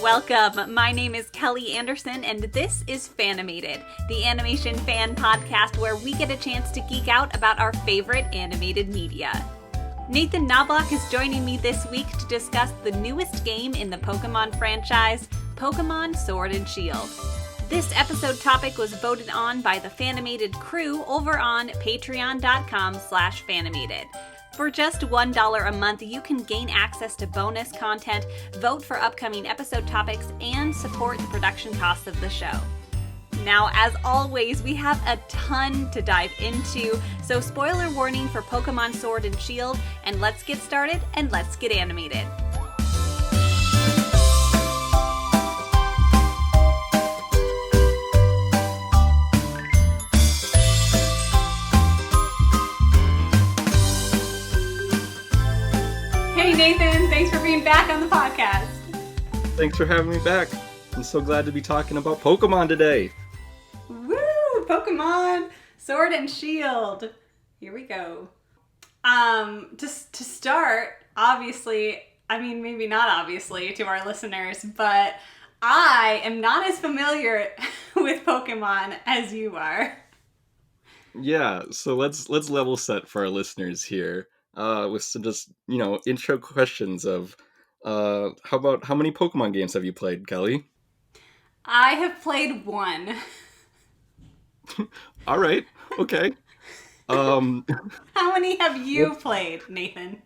Welcome. My name is Kelly Anderson, and this is Fanimated, the animation fan podcast where we get a chance to geek out about our favorite animated media. Nathan Knobloch is joining me this week to discuss the newest game in the Pokémon franchise, Pokémon Sword and Shield. This episode topic was voted on by the Fanimated crew over on patreon.com/Fanimated. For just $1 a month, you can gain access to bonus content, vote for upcoming episode topics, and support the production costs of the show. Now, as always, we have a ton to dive into, so spoiler warning for Pokémon Sword and Shield, and let's get started and let's get animated. Hey Nathan, thanks for being back on the podcast. Thanks for having me back. I'm so glad to be talking about Pokemon today. Woo! Pokemon Sword and Shield. Here we go. To start, obviously, I mean maybe not obviously to our listeners, but I am not as familiar with Pokemon as you are. Yeah, so let's level set for our listeners here. With some just, intro questions of how many Pokemon games have you played, Kelly? I have played one. All right, okay. How many have you played, Nathan?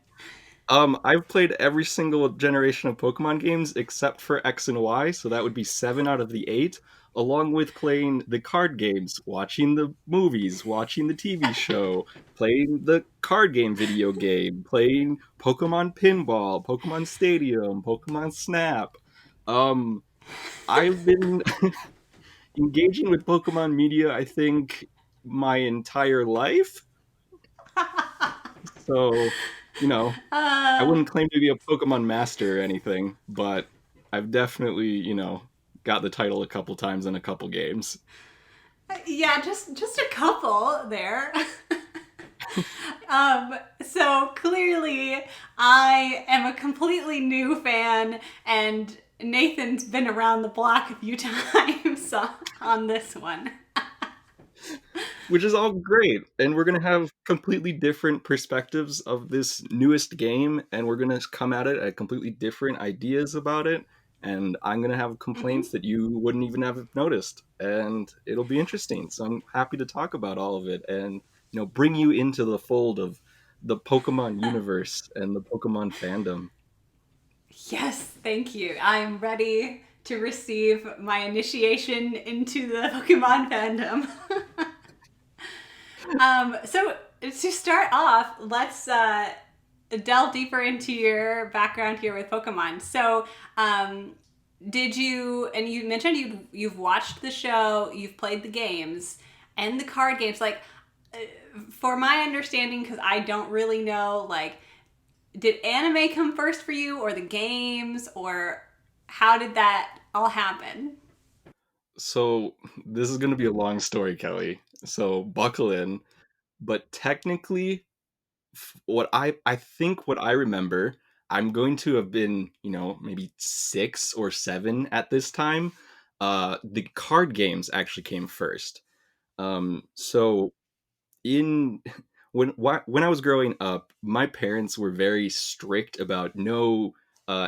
I've played every single generation of Pokemon games except for X and Y, so that would be 7 out of the 8, along with playing the card games, watching the movies, watching the TV show, playing the card game video game, playing Pokemon Pinball, Pokemon Stadium, Pokemon Snap. I've been engaging with Pokemon media, I think, my entire life. So, I wouldn't claim to be a Pokemon master or anything, but I've definitely, got the title a couple times in a couple games. Yeah, just a couple there. So clearly I am a completely new fan, and Nathan's been around the block a few times on this one. Which is all great, and we're going to have completely different perspectives of this newest game, and we're going to come at it at completely different ideas about it, and I'm going to have complaints that you wouldn't even have noticed, and it'll be interesting. So I'm happy to talk about all of it and, bring you into the fold of the Pokemon universe and the Pokemon fandom. Yes, thank you. I am ready to receive my initiation into the Pokemon fandom. So to start off, let's delve deeper into your background here with Pokemon. So, did you? And you mentioned you've watched the show, you've played the games, and the card games. Like, for my understanding, because I don't really know, like, did anime come first for you, or the games, or how did that all happen? So this is going to be a long story, Kelly. So buckle in. But technically, what I think what I remember, I'm going to have been, maybe 6 or 7 at this time. The card games actually came first. So in when I was growing up, my parents were very strict about no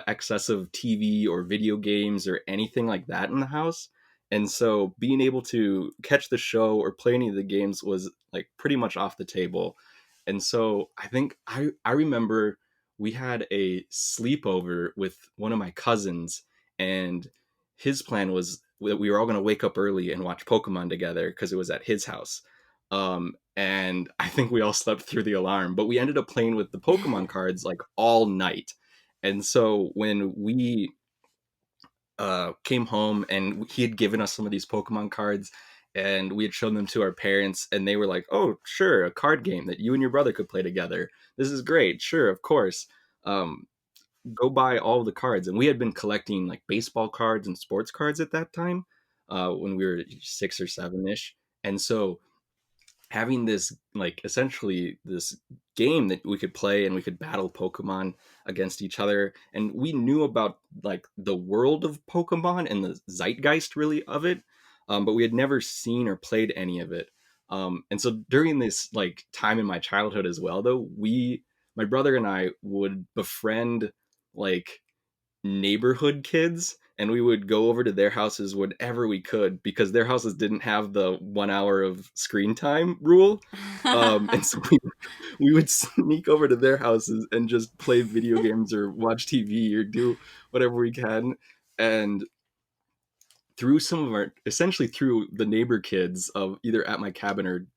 excessive TV or video games or anything like that in the house. And so being able to catch the show or play any of the games was like pretty much off the table. And so I think I remember we had a sleepover with one of my cousins, and his plan was that we were all going to wake up early and watch Pokemon together because it was at his house. And I think we all slept through the alarm, but we ended up playing with the Pokemon cards like all night. And so when we came home and he had given us some of these Pokemon cards and we had shown them to our parents, and they were like, "Oh, sure, a card game that you and your brother could play together. This is great. Sure, of course. Go buy all the cards." And we had been collecting like baseball cards and sports cards at that time when we were 6 or 7-ish. And so having this, like, essentially this game that we could play, and we could battle Pokemon against each other. And we knew about like the world of Pokemon and the zeitgeist really of it, but we had never seen or played any of it. And so during this like time in my childhood as well, though, my brother and I would befriend like neighborhood kids, and we would go over to their houses whenever we could, because their houses didn't have the 1 hour of screen time rule. And so we would sneak over to their houses and just play video games or watch TV or do whatever we can. And through some of our, essentially through the neighbor kids of either at my cabin or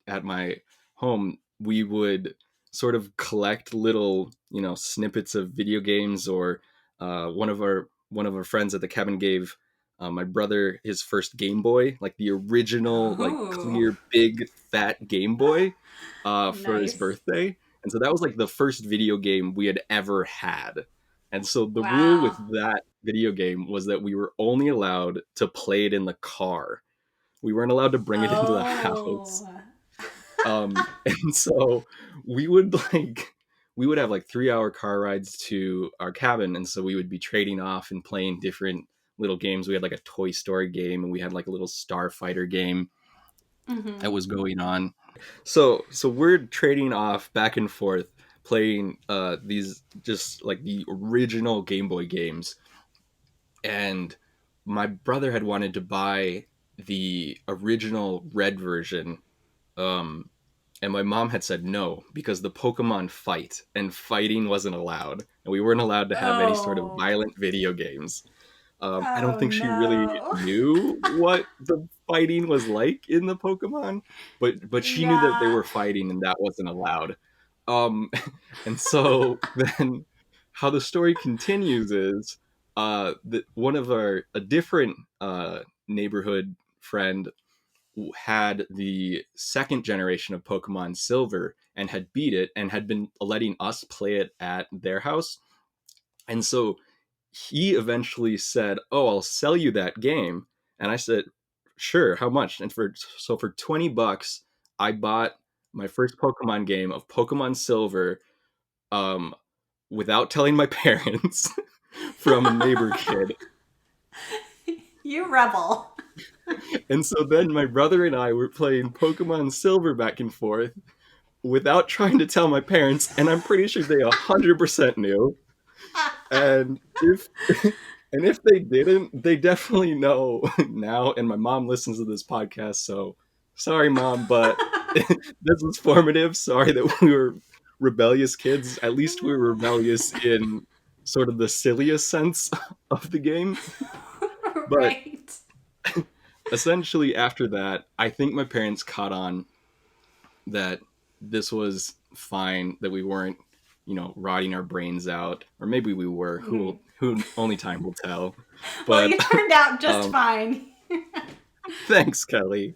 at my home, we would sort of collect little, snippets of video games. Or one of our friends at the cabin gave my brother his first Game Boy, like the original, like Oh, clear, big, fat Game Boy, for his nice. birthday. And so that was like the first video game we had ever had. And so the rule with Wow. that video game was that we were only allowed to play it in the car. We weren't allowed to bring it into the house. Oh. And so we would have like 3 hour car rides to our cabin, and so we would be trading off and playing different little games. We had like a Toy Story game, and we had like a little Starfighter game that Hmm. was going on. So we're trading off back and forth, playing these just like the original Game Boy games. And my brother had wanted to buy the original red version, um and my mom had said no, because the Pokemon fight, and fighting wasn't allowed, and we weren't allowed to have any sort of Oh. violent video games. I don't Oh think she really no. knew what the fighting was like in the Pokemon, but she knew that they Yeah. were fighting and that wasn't allowed. Um, and so then, how the story continues is that one of a different neighborhood friend had the second generation of Pokemon Silver and had beat it and had been letting us play it at their house. And so he eventually said, "Oh, I'll sell you that game." And I said, "Sure, how much?" And for $20, I bought my first Pokemon game of Pokemon Silver, um, without telling my parents, from a neighbor kid. You rebel. And so then my brother and I were playing Pokemon Silver back and forth without trying to tell my parents, and I'm pretty sure they 100% knew. And if they didn't, they definitely know now. And my mom listens to this podcast, so sorry, mom, but this was formative. Sorry that we were rebellious kids. At least we were rebellious in sort of the silliest sense of the game. But Right. essentially, after that, I think my parents caught on that this was fine, that we weren't, rotting our brains out, or maybe we were. Mhm. Who only time will tell. Well, But you turned out just um, fine. thanks, Kelly.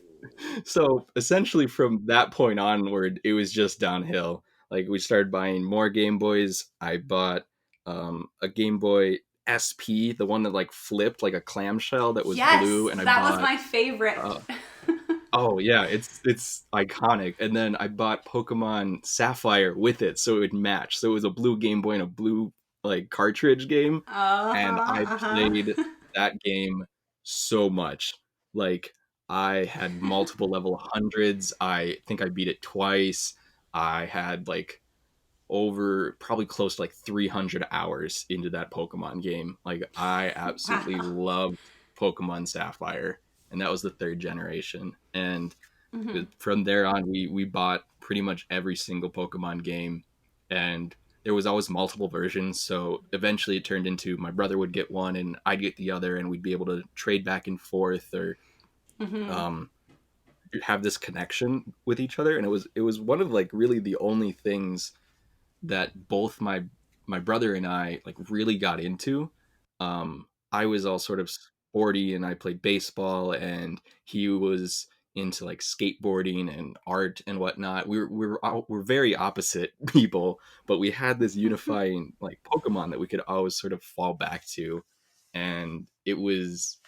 So essentially, from that point onward, it was just downhill. Like, we started buying more Game Boys. I bought a Game Boy SP, the one that like flipped like a clamshell that was blue, Yes, and I that was bought my favorite. uh, oh yeah, it's iconic. And then I bought Pokemon Sapphire with it, so it would match. So it was a blue Game Boy and a blue like cartridge game, and Uh-huh, I played uh-huh. that game so much. Like, I had multiple level hundreds. I think I beat it twice. I had like over probably close to like 300 hours into that Pokemon game. Like, I absolutely Wow. loved Pokemon Sapphire, and that was the third generation. And Hmm. from there on, we bought pretty much every single Pokemon game, and there was always multiple versions. So eventually, it turned into my brother would get one and I'd get the other, and we'd be able to trade back and forth, or Hmm. um, have this connection with each other. And it was one of like really the only things that both my brother and I like really got into. I was all sort of sporty, and I played baseball, and he was into like skateboarding and art and whatnot. We're very opposite people, but we had this unifying like Pokemon that we could always sort of fall back to, and it was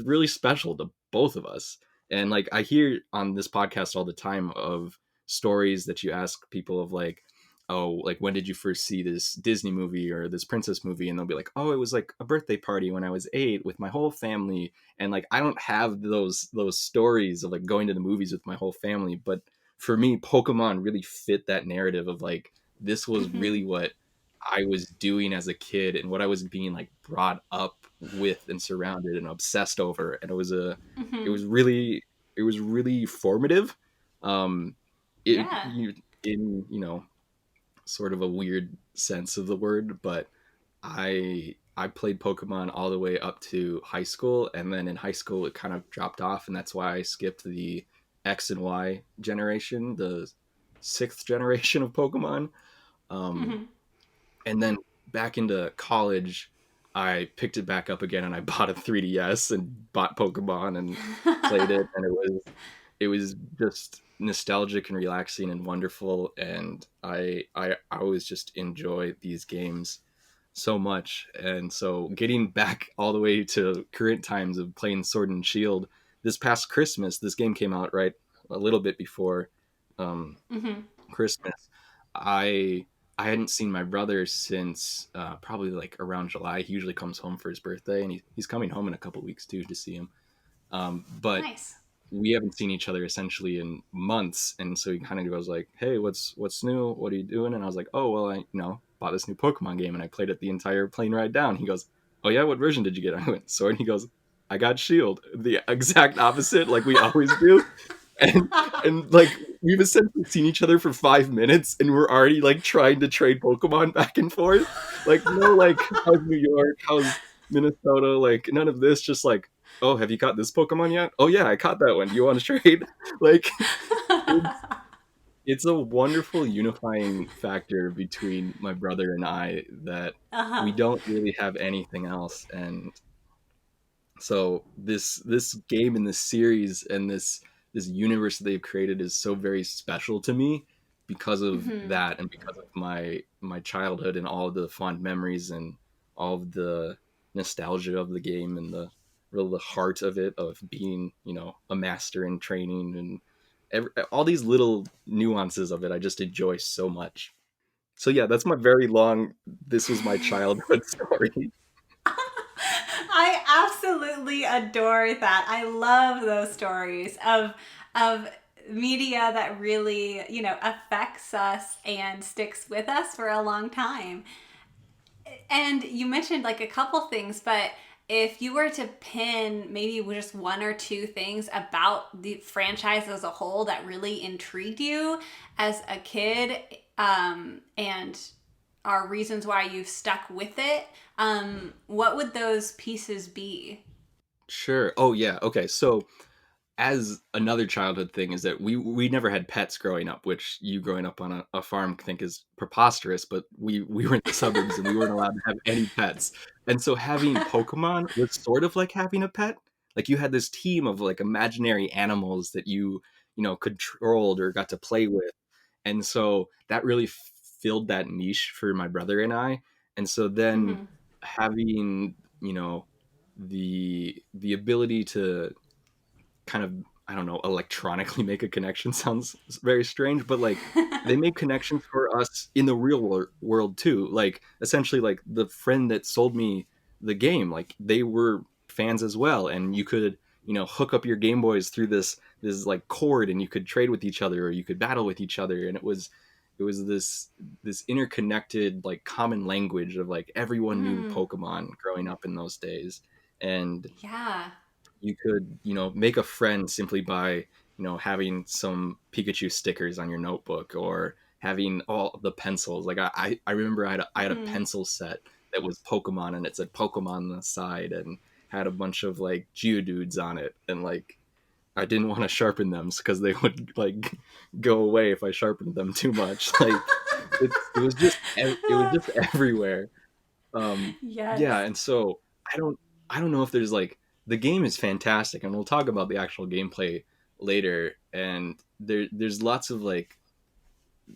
really special to both of us. And like, I hear on this podcast all the time of stories that you ask people of like, oh, like when did you first see this Disney movie or this princess movie? And they'll be like, oh, it was like a birthday party when I was 8 with my whole family. And like I don't have those stories of like going to the movies with my whole family, but for me, Pokemon really fit that narrative of like this was Mhm. really what I was doing as a kid and what I was being like brought up with and surrounded and obsessed over. And it Mhm. was really it was really formative. Um, it Yeah. you in sort of a weird sense of the word, but I played Pokemon all the way up to high school, and then in high school it kind of dropped off, and that's why I skipped the X and Y generation, the sixth generation of Pokemon. Um, Mhm. and then back into college, I picked it back up again, and I bought a 3DS and bought Pokemon and played it, and it was just nostalgic and relaxing and wonderful, and I always just enjoy these games so much. And so getting back all the way to current times of playing Sword and Shield, this past Christmas, this game came out right a little bit before um, Mhm. Christmas. I hadn't seen my brother since probably like around July. He usually comes home for his birthday, and he's coming home in a couple weeks too to see him. But Nice. we haven't seen each other essentially in months, and so he kind of goes like, hey, what's new, what are you doing? And I was like, oh well, I bought this new Pokemon game and I played it the entire plane ride down. He goes, oh yeah, what version did you get? I went Sword. And he goes, I got Shield, the exact opposite like we always do. and and like we've essentially seen each other for 5 minutes and we're already like trying to trade Pokemon back and forth. Like no, like how's New York, how's Minnesota, like none of this, just like, oh, have you caught this Pokemon yet? Oh yeah, I caught that one. Do you want to trade? Like it's it's a wonderful unifying factor between my brother and I that Uh-huh. we don't really have anything else. And so this game and this series and this universe that they've created is so very special to me because of Mhm. that and because of my childhood and all of the fond memories and all of the nostalgia of the game and the heart of it, of being a master in training and all these little nuances of it I just enjoy so much. So yeah, that's my very long, this was my childhood story. I absolutely adore that. I love those stories of media that really, affects us and sticks with us for a long time. And you mentioned like a couple things, but if you were to pin maybe just one or two things about the franchise as a whole that really intrigued you as a kid, and are reasons why you've stuck with it, what would those pieces be? Sure. Oh yeah. Okay. So as another childhood thing is that we never had pets growing up, which you growing up on a farm think is preposterous, but we were in the suburbs and we weren't allowed to have any pets. And so having Pokemon was sort of like having a pet. Like you had this team of like imaginary animals that you controlled or got to play with. And so that really filled that niche for my brother and I. And so then Hmm. having, you know, the ability to kind of, I don't know, electronically make a connection sounds very strange, but like they make connections for us in the real world too. Like essentially, like the friend that sold me the game, like they were fans as well, and you could hook up your Game Boys through this like cord, and you could trade with each other or you could battle with each other, and it was this interconnected like common language of like everyone knew Mm, Pokemon growing up in those days. And yeah. you could make a friend simply by having some Pikachu stickers on your notebook or having all the pencils. Like I remember I had a Hmm. pencil set that was Pokemon and it said Pokemon on the side and had a bunch of like Geodudes on it, and like I didn't want to sharpen them because they would like go away if I sharpened them too much. Like it was just everywhere. Yeah, Yes. and so I don't I don't know if there's like, the game is fantastic, and we'll talk about the actual gameplay later. And there's lots of like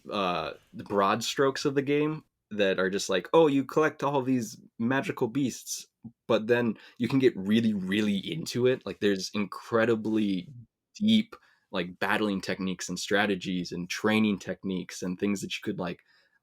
the broad strokes of the game that are just like, oh, you collect all these magical beasts, but then you can get really really into it. Like there's incredibly deep like battling techniques and strategies and training techniques and things that you could like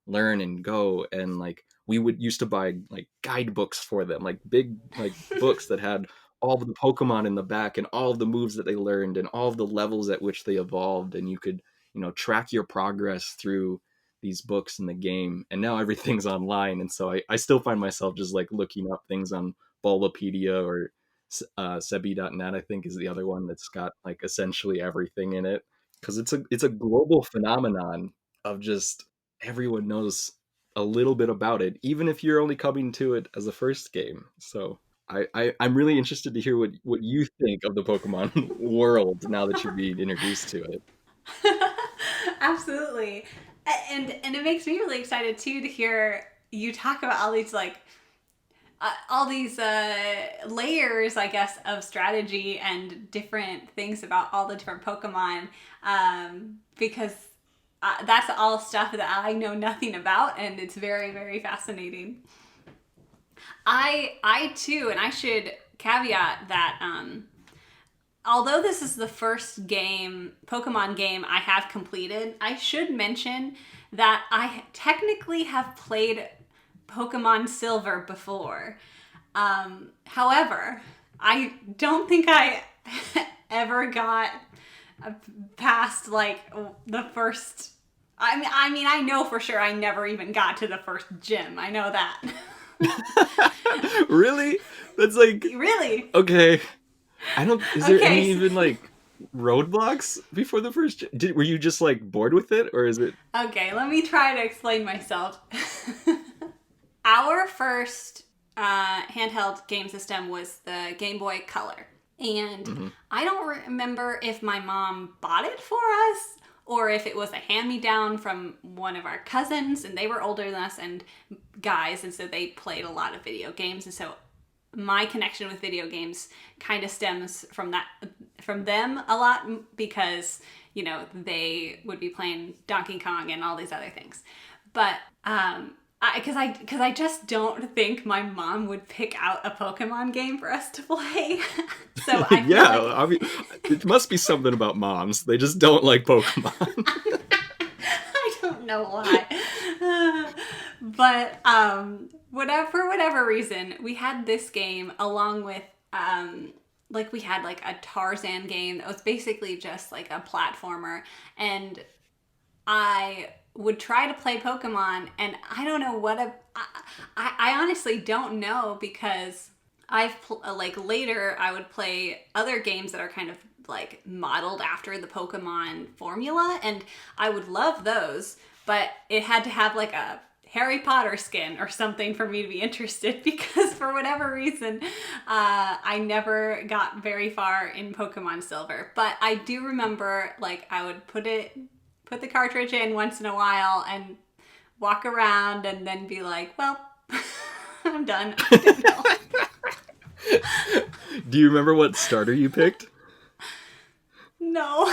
learn and go. And like we would used to buy like guidebooks for them, like big like books that had all of the Pokemon in the back and all of the moves that they learned and all of the levels at which they evolved, and you could, you know, track your progress through these books in the game. And now everything's online, and so I still find myself just like looking up things on Bulbapedia or Sebi.net, I think is the other one that's got like essentially everything in it, because it's a global phenomenon of just everyone knows a little bit about it, even if you're only coming to it as a first game. So I'm really interested to hear what you think of the Pokemon world now that you've been introduced to it. Absolutely. And it makes me really excited too to hear you talk about all these like all these layers, I guess, of strategy and different things about all the different Pokemon, because that's all stuff that I know nothing about, and it's very, very fascinating. I too, and I should caveat that although this is the first game, Pokemon game I have completed, I should mention that I technically have played Pokemon Silver before. However, I don't think I ever got past like the first. I mean, I know for sure I never even got to the first gym. I know that. Really? That's like Really? okay. I don't. Is there Okay. any even like roadblocks before the first? Were you just like bored with it, or is it? Okay, let me try to explain myself. Our first handheld game system was the Game Boy Color. And I don't remember if my mom bought it for us or if it was a hand-me-down from one of our cousins, and they were older than us and guys, and so they played a lot of video games. And so my connection with video games kind of stems from them a lot, because, you know, they would be playing Donkey Kong and all these other things. But because I just don't think my mom would pick out a Pokemon game for us to play. So I feel Yeah, like I mean, it must be something about moms. They just don't like Pokemon. I don't know why. But for whatever reason, we had this game along with like we had like a Tarzan game that was basically just like a platformer, and I would try to play Pokemon, and I don't know I honestly don't know, because like later I would play other games that are kind of like modeled after the Pokemon formula, and I would love those, but it had to have like a Harry Potter skin or something for me to be interested, because for whatever reason, I never got very far in Pokemon Silver. But I do remember like I would put the cartridge in once in a while and walk around and then be like, well, I'm done. I don't know. Do you remember what starter you picked? No,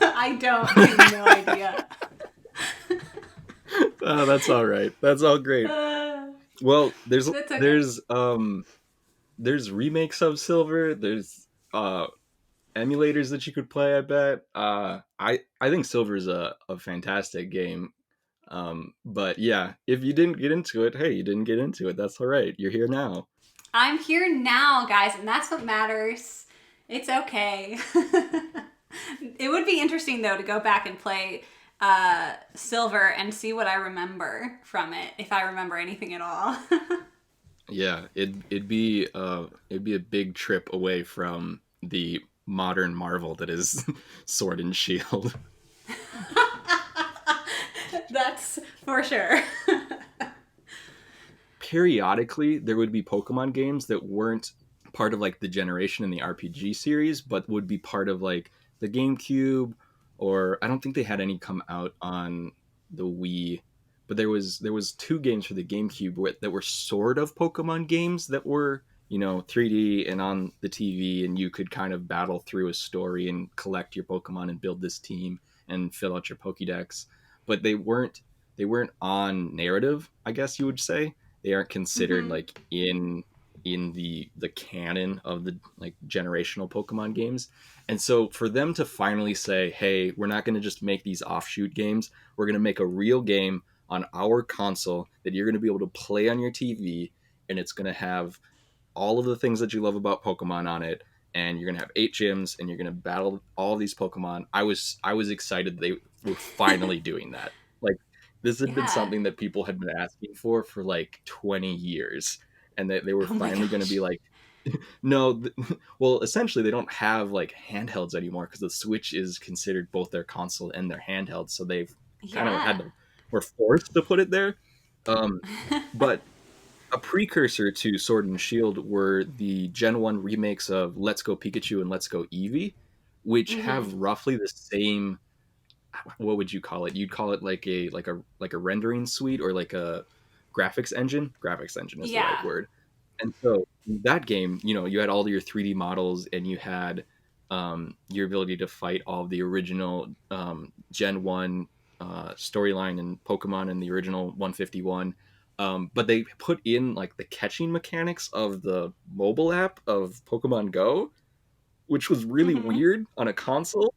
I don't. I have no idea. Oh, that's all right. That's all great. Well, there's That's okay. there's remakes of Silver. There's emulators that you could play, I bet. I think Silver is a fantastic game. But yeah, if you didn't get into it, hey, you didn't get into it. That's all right. You're here now. I'm here now, guys, and that's what matters. It's okay. It would be interesting, though, to go back and play Silver and see what I remember from it, if I remember anything at all. Yeah, it'd be a big trip away from the modern marvel that is Sword and Shield. That's for sure. Periodically, there would be Pokemon games that weren't part of like the generation in the RPG series, but would be part of like the GameCube, or I don't think they had any come out on the Wii, but there was two games for the GameCube that were sort of Pokemon games that were, you know, 3D and on the TV, and you could kind of battle through a story and collect your Pokemon and build this team and fill out your Pokédex. But they weren't on narrative, I guess you would say. They aren't considered Mm-hmm. like in in the canon of the like generational Pokemon games. And so for them to finally say, "Hey, we're not going to just make these offshoot games. We're going to make a real game on our console that you're going to be able to play on your TV, and it's going to have all of the things that you love about Pokemon on it, and you're gonna have 8 gyms, and you're gonna battle all these Pokemon." I was excited they were finally doing that. Like this had been Yeah. something that people had been asking for like 20 years, and they were Oh my finally gonna be gosh. like, no, well, essentially they don't have like handhelds anymore because the Switch is considered both their console and their handheld, so they've kind of Yeah. had to were forced to put it there. Um, but a precursor to Sword and Shield were the Gen 1 remakes of Let's Go Pikachu and Let's Go Eevee, which Hmm. have roughly the same, what would you call it? You'd call it like a rendering suite or like a graphics engine. Graphics engine is the right Yeah. word. And so that game, you had all your 3D models, and you had your ability to fight all of the original Gen 1 storyline and Pokemon in the original 151. But they put in like the catching mechanics of the mobile app of Pokemon Go, which was really Hmm. weird on a console,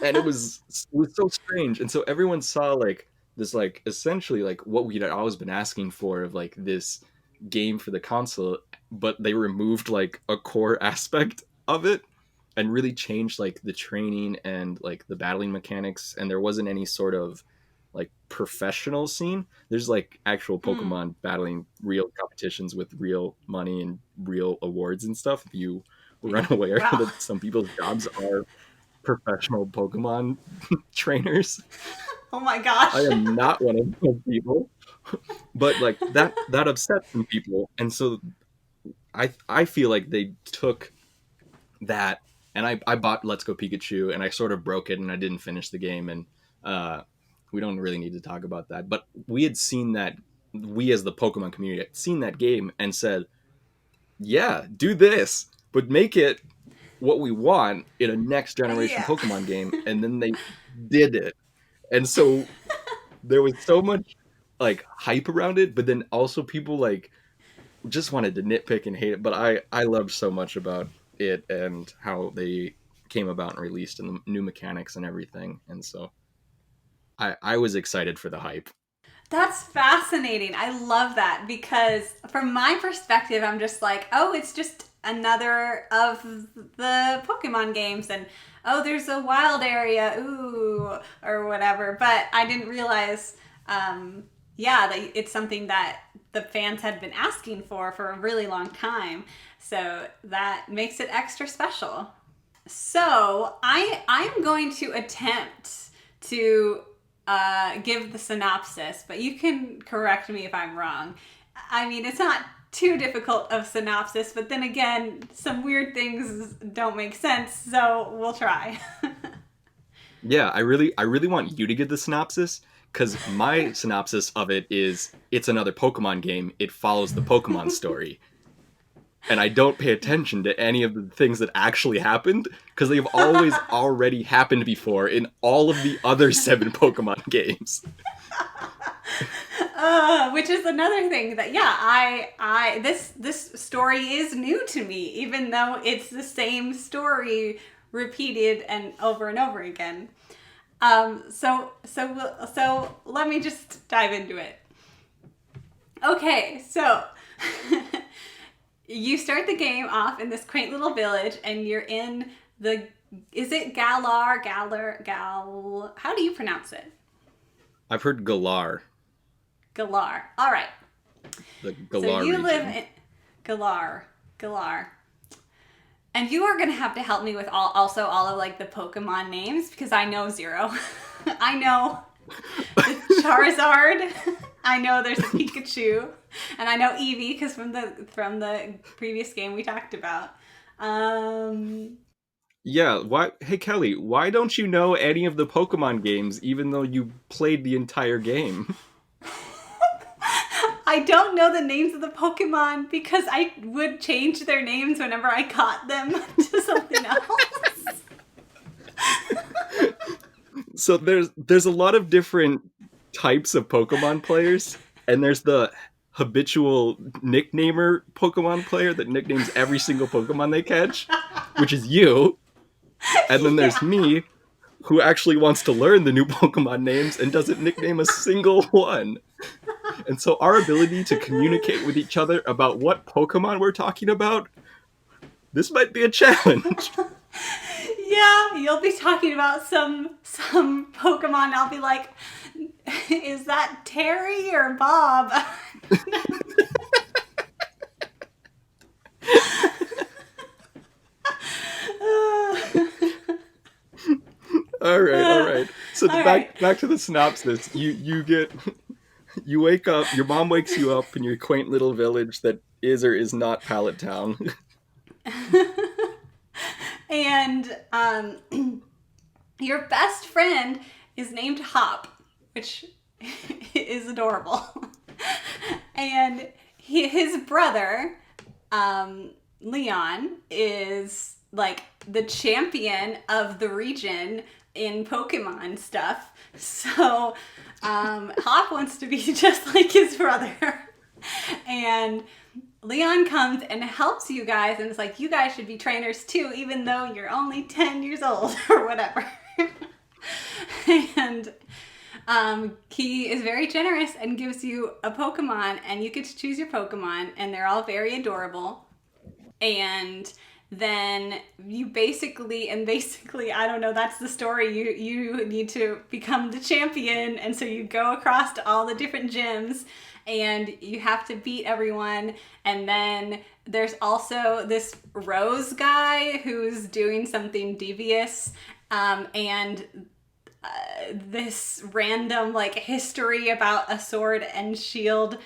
and it was so strange. And so everyone saw like this, like essentially like what we had always been asking for of like this game for the console, but they removed like a core aspect of it and really changed like the training and like the battling mechanics, and there wasn't any sort of like professional scene. There's like actual Mm. Pokemon battling real competitions with real money and real awards and stuff. If you were Yeah. unaware Wow. that some people's jobs are professional Pokemon trainers. Oh my I gosh. am not one of those people, but like that upset some people, and so I feel like they took that, and I bought Let's Go Pikachu, and I sort of broke it, and I didn't finish the game, and uh, we don't really need to talk about that. But we had seen that, we as the Pokemon community had seen that game and said, yeah, do this, but make it what we want in a next generation Yeah. Pokemon game, and then they did it. And so there was so much like hype around it, but then also people like just wanted to nitpick and hate it. But I loved so much about it and how they came about and released, and the new mechanics and everything. And so I was excited for the hype. That's fascinating. I love that because from my perspective, I'm just like, oh, it's just another of the Pokemon games, and oh, there's a wild area, ooh, or whatever. But I didn't realize, yeah, that it's something that the fans had been asking for a really long time. So that makes it extra special. So I'm going to attempt to give the synopsis, but you can correct me if I'm wrong. I mean, it's not too difficult of synopsis, but then again, some weird things don't make sense, so we'll try. Yeah, I really want you to get the synopsis, because my synopsis of it is it's another Pokemon game. It follows the Pokemon story, and I don't pay attention to any of the things that actually happened because they've always already happened before in all of the other 7 Pokemon games. Which is another thing that yeah, this story is new to me, even though it's the same story repeated and over again. So let me just dive into it. Okay, so you start the game off in this quaint little village, and you're in the, is it Galar? How do you pronounce it? I've heard Galar, Galar. All right. the So Galar you live region. in Galar, and you are gonna have to help me with all of like the Pokemon names because I know zero. I know the Charizard. I know there's a Pikachu, and I know Eevee because from the previous game we talked about. Um, Yeah, why? Hey Kelly, why don't you know any of the Pokemon games even though you played the entire game? I don't know the names of the Pokemon because I would change their names whenever I caught them to something else. So there's a lot of different types of Pokemon players, and there's the habitual nicknamer Pokemon player that nicknames every single Pokemon they catch, which is you. And then there's Yeah. me, who actually wants to learn the new Pokemon names and doesn't nickname a single one. And so our ability to communicate with each other about what Pokemon we're talking about, this might be a challenge. Yeah, you'll be talking about some Pokemon. I'll be like, is that Terry or Bob? All right, all right. So All right. back to the synopsis. You wake up. Your mom wakes you up in your quaint little village that is or is not Pallet Town. And your best friend is named Hop, which is adorable. And his brother, Leon, is like the champion of the region in Pokemon stuff. So Hop wants to be just like his brother. And Leon comes and helps you guys, and it's like, you guys should be trainers too, even though you're only 10 years old or whatever. And he is very generous and gives you a Pokemon, and you get to choose your Pokemon, and they're all very adorable. And then you basically, I don't know, that's the story. You need to become the champion, and so you go across to all the different gyms and you have to beat everyone. And then there's also this Rose guy who's doing something devious, and this random like history about a sword and shield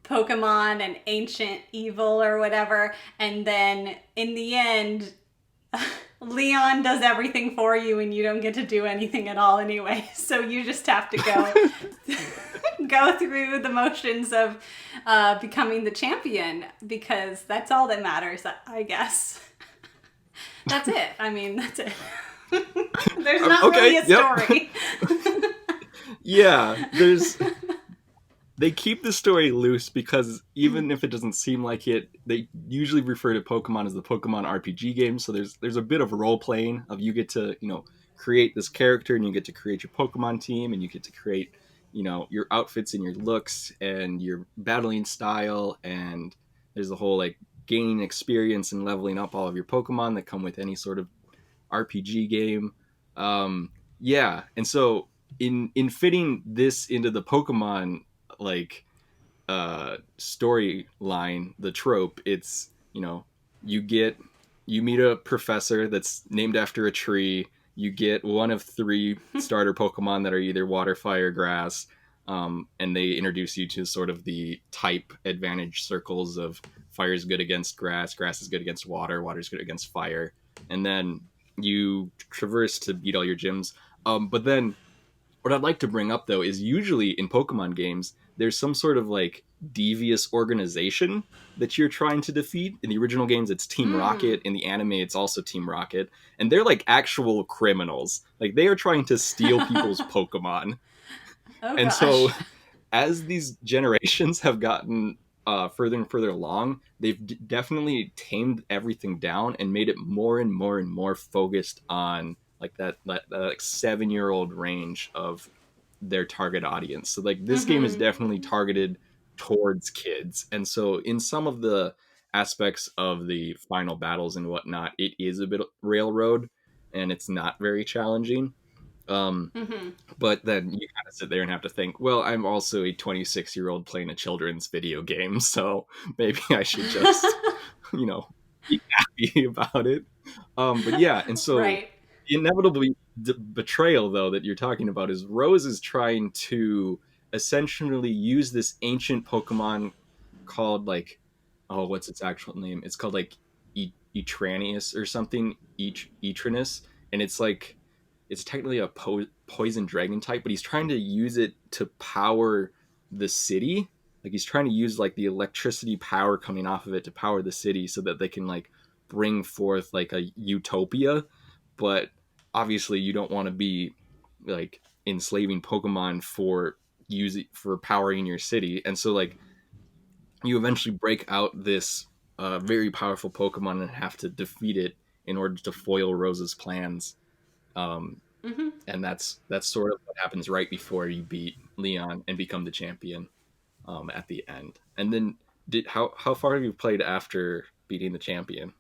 Pokemon and ancient evil or whatever. And then in the end, Leon does everything for you and you don't get to do anything at all anyway. So you just have to go through the motions of becoming the champion, because that's all that matters, I guess. That's it. I mean, that's it. There's not Okay, really a story. Yeah, they keep the story loose because even if it doesn't seem like it, they usually refer to Pokemon as the Pokemon RPG game. So there's a bit of role playing of you get to, create this character and you get to create your Pokemon team and you get to create, your outfits and your looks and your battling style, and there's the whole like gaining experience and leveling up all of your Pokemon that come with any sort of RPG game. Yeah, and so in fitting this into the Pokemon like storyline, the trope, it's you get you meet a professor that's named after a tree. You get one of three starter Pokemon that are either water, fire, grass, and they introduce you to sort of the type advantage circles of fire is good against grass, grass is good against water, water is good against fire, and then you traverse to beat all your gyms. But then what I'd like to bring up though is usually in Pokemon games, there's some sort of like devious organization that you're trying to defeat. In the original games, it's Team Rocket. In the anime, it's also Team Rocket. And they're like actual criminals. Like they are trying to steal people's Pokemon. Oh And gosh. so as these generations have gotten further and further along, they've definitely tamed everything down and made it more and more and more focused on like that like 7-year-old range of their target audience. So like this game is definitely targeted towards kids, and so in some of the aspects of the final battles and whatnot, it is a bit railroad, and it's not very challenging. Um, but then you kind of sit there and have to think, well, I'm also a 26-year-old playing a children's video game, so maybe I should just, you know, be happy about it. But yeah, and so Right. the inevitable betrayal, though, that you're talking about is Rose is trying to essentially use this ancient Pokemon called like, oh, what's its actual name? It's called like Etranius or something, Etranus, and it's like it's technically a poison dragon type, but he's trying to use it to power the city. Like he's trying to use like the electricity power coming off of it to power the city so that they can like bring forth like a utopia. But obviously you don't want to be like enslaving Pokemon for using for powering your city. And so like you eventually break out this very powerful Pokemon and have to defeat it in order to foil Rose's plans. Um, Hmm. and that's sort of what happens right before you beat Leon and become the champion at the end. And then, how far have you played after beating the champion?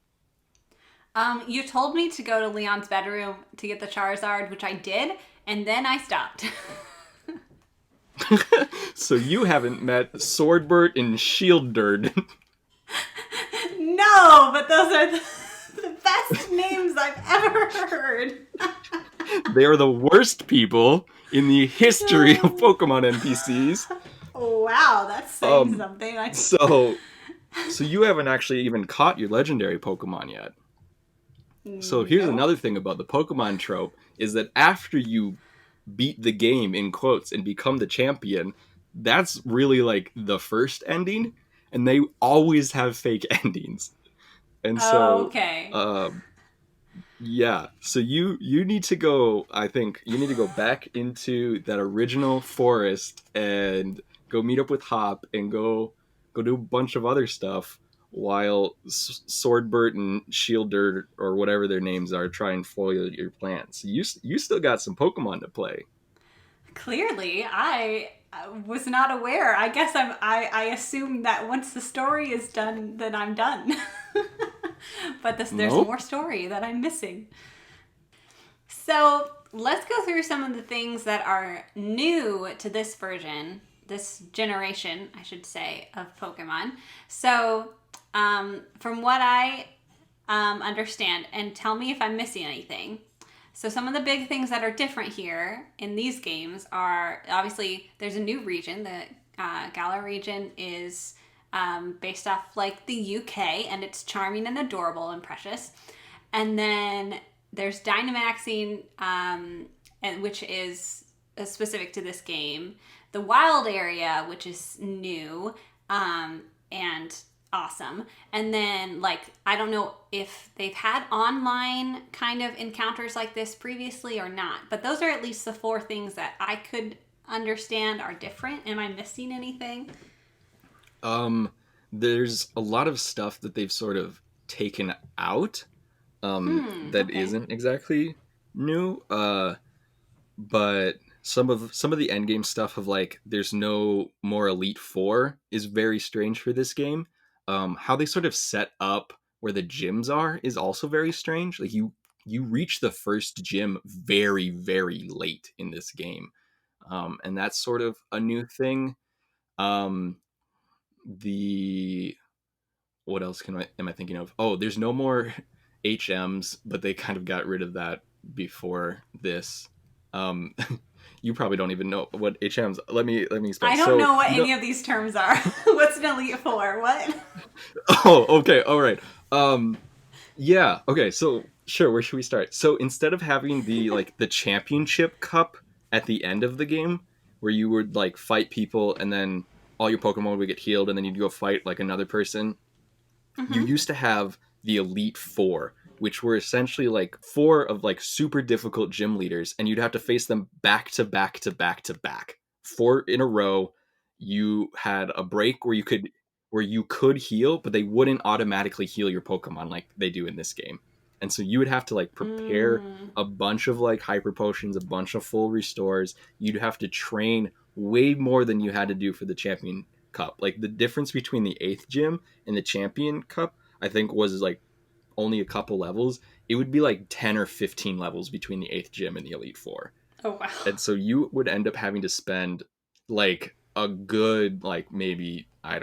You told me to go to Leon's bedroom to get the Charizard, which I did, and then I stopped. So you haven't met Swordbert and Shieldbird. No, but those are the best names I've ever heard. They are the worst people in the history of Pokemon NPCs. Wow, that's saying Um, something. I so so you haven't actually even caught your legendary Pokemon yet. So here's no. another thing about the Pokemon trope is that after you beat the game in quotes and become the champion, that's really like the first ending, and they always have fake endings. And Oh, so okay. um yeah, so you need to go. I think you need to go back into that original forest and go meet up with Hop and go do a bunch of other stuff while Swordbert and Shielder or whatever their names are try and foil your plans. You still got some Pokemon to play. Clearly, I was not aware. I guess I assume that once the story is done, then I'm done. But there's Nope. more story that I'm missing. So let's go through some of the things that are new to this version, this generation, I should say, of Pokemon. So, from what I understand, and tell me if I'm missing anything. So, some of the big things that are different here in these games are obviously there's a new region. The Galar region is based off like the UK, and it's charming and adorable and precious. And then there's Dynamaxing, and which is specific to this game. The wild area, which is new and awesome. And then, like, I don't know if they've had online kind of encounters like this previously or not, but those are at least the four things that I could understand are different. Am I missing anything? Um, there's a lot of stuff that they've sort of taken out that Okay. isn't exactly new. But some of the end game stuff of like there's no more Elite Four is very strange for this game. How they sort of set up where the gyms are is also very strange. Like you reach the first gym very late in this game, and that's sort of a new thing. Um, the what else am I thinking of? Oh, there's no more HMs, but they kind of got rid of that before this. Um, you probably don't even know what HMs. Let me explain. I don't So know what you know. any of these terms are. What's an Elite Four? What? Oh, okay, all right. Yeah, okay. So sure, where should we start? So instead of having the championship cup at the end of the game, where you would like fight people and then all your Pokemon would get healed, and then you'd go fight like another person, you Mm-hmm. used to have the Elite Four, which were essentially like four of like super difficult gym leaders, and you'd have to face them back to back to back to back, four in a row. You had a break where you could heal, but they wouldn't automatically heal your Pokemon like they do in this game. And so you would have to like prepare Mm. a bunch of like hyper potions, a bunch of full restores. You'd have to train way more than you had to do for the champion cup. Like the difference between the eighth gym in the Champion Cup, I think was like only a couple levels. It would be like 10 or 15 levels between the eighth gym and the Elite Four. Oh wow. And so you would end up having to spend like a good, like maybe, I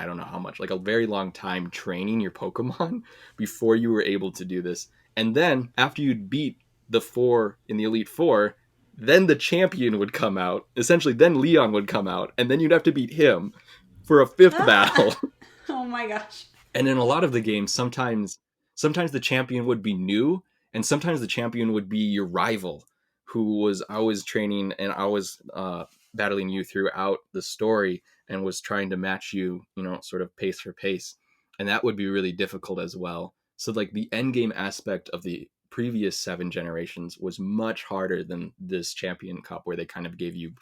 don't know how much, like a very long time training your Pokemon before you were able to do this. And then after you'd beat the four in the Elite Four, then the champion would come out. Essentially, then Leon would come out, and then you'd have to beat him for a fifth Ah! battle. Oh my gosh. And in a lot of the games, sometimes the champion would be new, and sometimes the champion would be your rival, who was always training and always battling you throughout the story and was trying to match you, sort of pace for pace, and that would be really difficult as well. So like the end game aspect of the previous seven generations was much harder than this champion cup, where they kind of gave you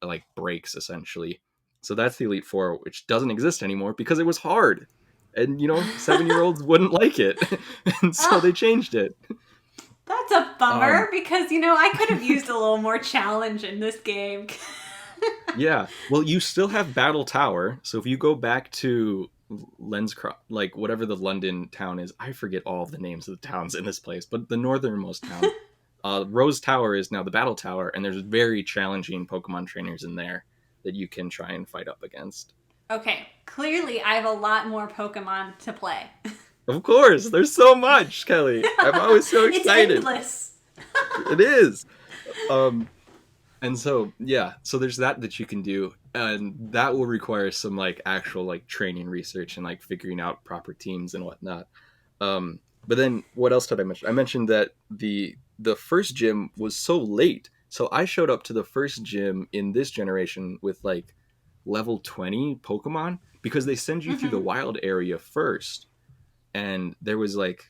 like breaks essentially. So that's the Elite Four, which doesn't exist anymore because it was hard. And, 7-year-olds wouldn't like it. And so they Oh, changed it. that's a bummer Um, because, I could have used a little more challenge in this game. yeah. Well, you still have Battle Tower. So if you go back to like whatever the London town is, I forget all of the names of the towns in this place, but the northernmost town, Rose Tower is now the Battle Tower, and there's very challenging Pokemon trainers in there that you can try and fight up against. Okay, clearly I have a lot more Pokemon to play. Of course, there's so much, Kelly. I'm always so It's excited. endless. It is. Um, and so yeah, so there's that you can do, and that will require some like actual like training research and like figuring out proper teams and whatnot. But then what else did I mention? I mentioned that the first gym was so late. So I showed up to the first gym in this generation with like level 20 Pokemon because they send you through the Mm-hmm. wild area first. And there was like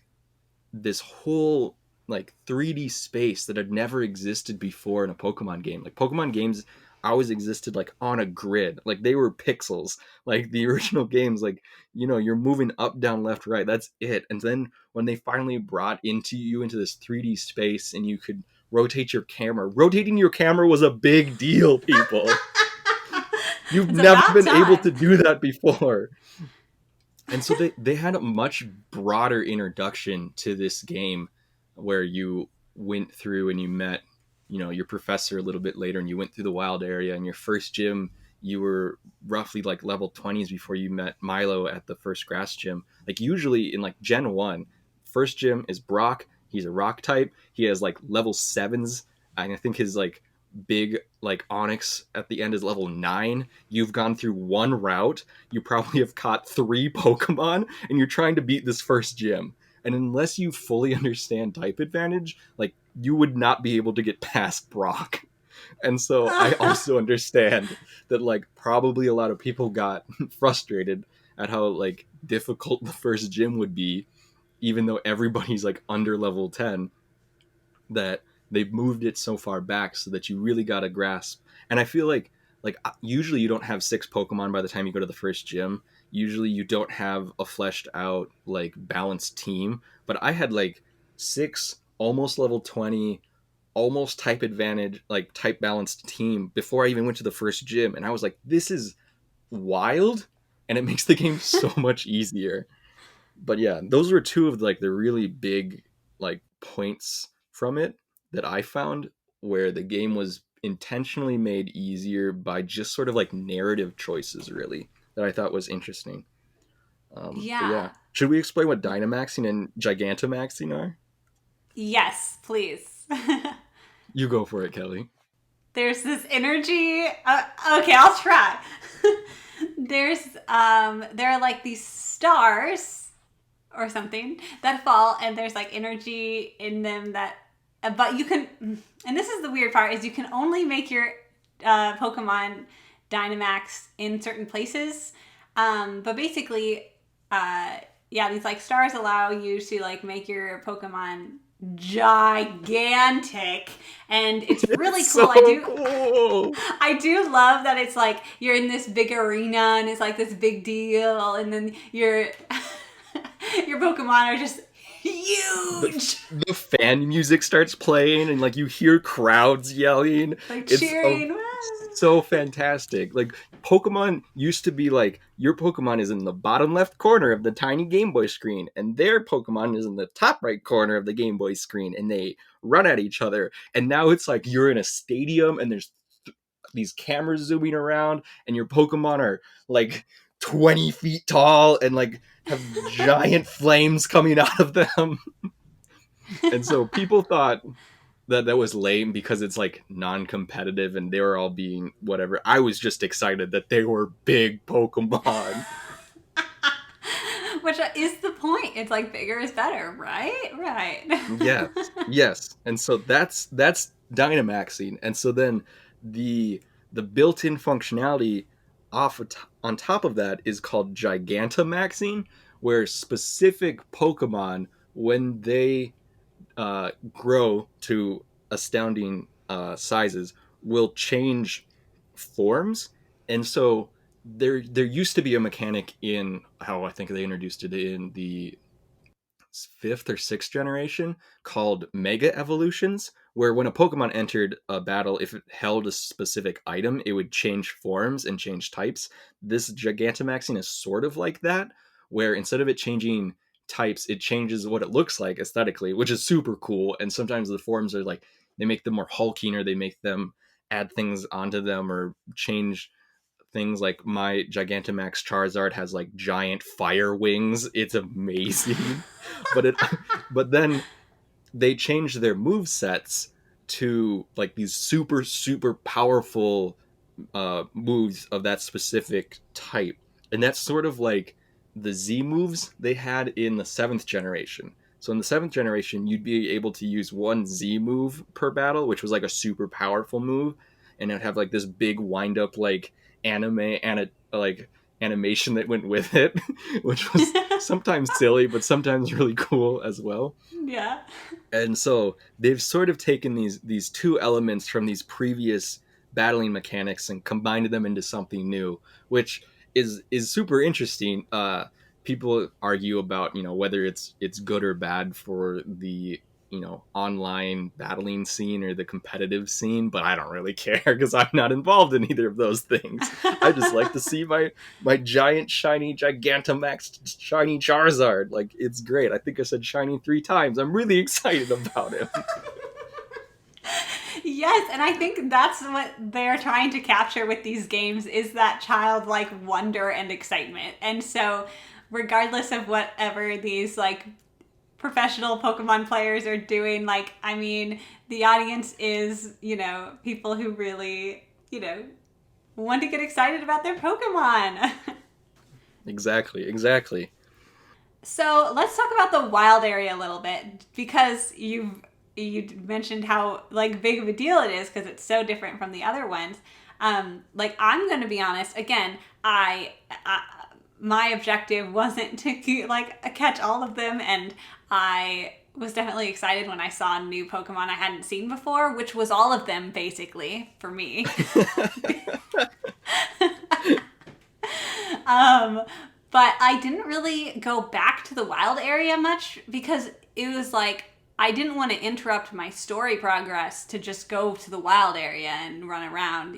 this whole like 3D space that had never existed before in a Pokemon game. Like Pokemon games always existed like on a grid. Like they were pixels. Like the original games, like you're moving up, down, left, right. That's it. And then when they finally brought you into this 3D space and you could rotate your camera. Rotating your camera was a big deal, people. You've It's never about been able time. to do that before. And so they had a much broader introduction to this game where you went through and you met your professor a little bit later, and you went through the wild area. In your first gym, you were roughly like level 20s before you met Milo at the first grass gym. Like usually in like Gen 1, first gym is Brock. He's a rock type. He has like level 7s, and I think his like big like Onyx at the end is level 9. You've gone through one route, you probably have caught 3 Pokemon, and you're trying to beat this first gym. And unless you fully understand type advantage, like you would not be able to get past Brock. And so I also understand that like probably a lot of people got frustrated at how like difficult the first gym would be, even though everybody's like under level 10, that they've moved it so far back so that you really got to grasp. And I feel like usually you don't have 6 Pokemon by the time you go to the first gym. Usually you don't have a fleshed out like balanced team, but I had like 6 almost level 20 almost type advantage like type balanced team before I even went to the first gym, and I was like, this is wild, and it makes the game so much easier. But yeah, those were two of like the really big like points from it that I found, where the game was intentionally made easier by just sort of like narrative choices, really, that I thought was interesting. But Yeah. yeah, should we explain what Dynamaxing and Gigantamaxing are? Yes, please. You go for it, Kelly. There's this energy. Okay, I'll try. There are like these stars or something that fall, and there's like energy in them that, but you can, and this is the weird part, is you can only make your Pokemon Dynamax in certain places. But basically, yeah, these like stars allow you to like make your Pokemon gigantic, and it's really It's cool. so cool. I do love that it's like you're in this big arena and it's like this big deal, and then your Pokemon are just the, huge, the fan music starts playing and like you hear crowds yelling. like It's cheering. so fantastic. Like Pokemon used to be like your Pokemon is in the bottom left corner of the tiny Game Boy screen, and their Pokemon is in the top right corner of the Game Boy screen, and they run at each other. And now it's like you're in a stadium and there's these cameras zooming around, and your Pokemon are like 20 feet tall and like have giant flames coming out of them. And so people thought that was lame because it's like non-competitive and they were all being whatever. I was just excited that they were big Pokemon. Which is the point. It's like bigger is better, right? Right. Yes, yes. And so that's Dynamaxing. And so then the the built-in functionality on top of that is called Gigantamaxing, where specific Pokemon, when they grow to astounding sizes, will change forms. And so there used to be a mechanic in how I think they introduced it in the fifth or sixth generation called mega evolutions, where when a Pokemon entered a battle, if it held a specific item, it would change forms and change types. This Gigantamaxing is sort of like that, where instead of it changing types, it changes what it looks like aesthetically, which is super cool. And sometimes the forms are like, they make them more hulking, or they make them add things onto them, or change things. Like my Gigantamax Charizard has like giant fire wings. It's amazing. but it but then they changed their move sets to like these super super powerful moves of that specific type. And that's sort of like the Z moves they had in the seventh generation. So in the seventh generation, you'd be able to use one Z move per battle, which was like a super powerful move, and it'd have like this big wind up like anime and like animation that went with it, which was sometimes silly but sometimes really cool as well. Yeah. And so they've sort of taken these two elements from these previous battling mechanics and combined them into something new, which is super interesting. People argue about, whether it's good or bad for the, online battling scene or the competitive scene, but I don't really care because I'm not involved in either of those things. I just like to see my giant shiny Gigantamax shiny Charizard. Like, it's great. I think I said shiny 3 times. I'm really excited about him. Yes, and I think that's what they're trying to capture with these games is that childlike wonder and excitement. And so, regardless of whatever these like professional Pokemon players are doing, like, I mean, the audience is, people who really, want to get excited about their Pokemon. Exactly, exactly. So let's talk about the wild area a little bit because you mentioned how like big of a deal it is because it's so different from the other ones. Like I'm gonna be honest. Again, I my objective wasn't to like catch all of them, and I was definitely excited when I saw new Pokemon I hadn't seen before, which was all of them basically for me. Um, but I didn't really go back to the wild area much because it was like I didn't want to interrupt my story progress to just go to the wild area and run around.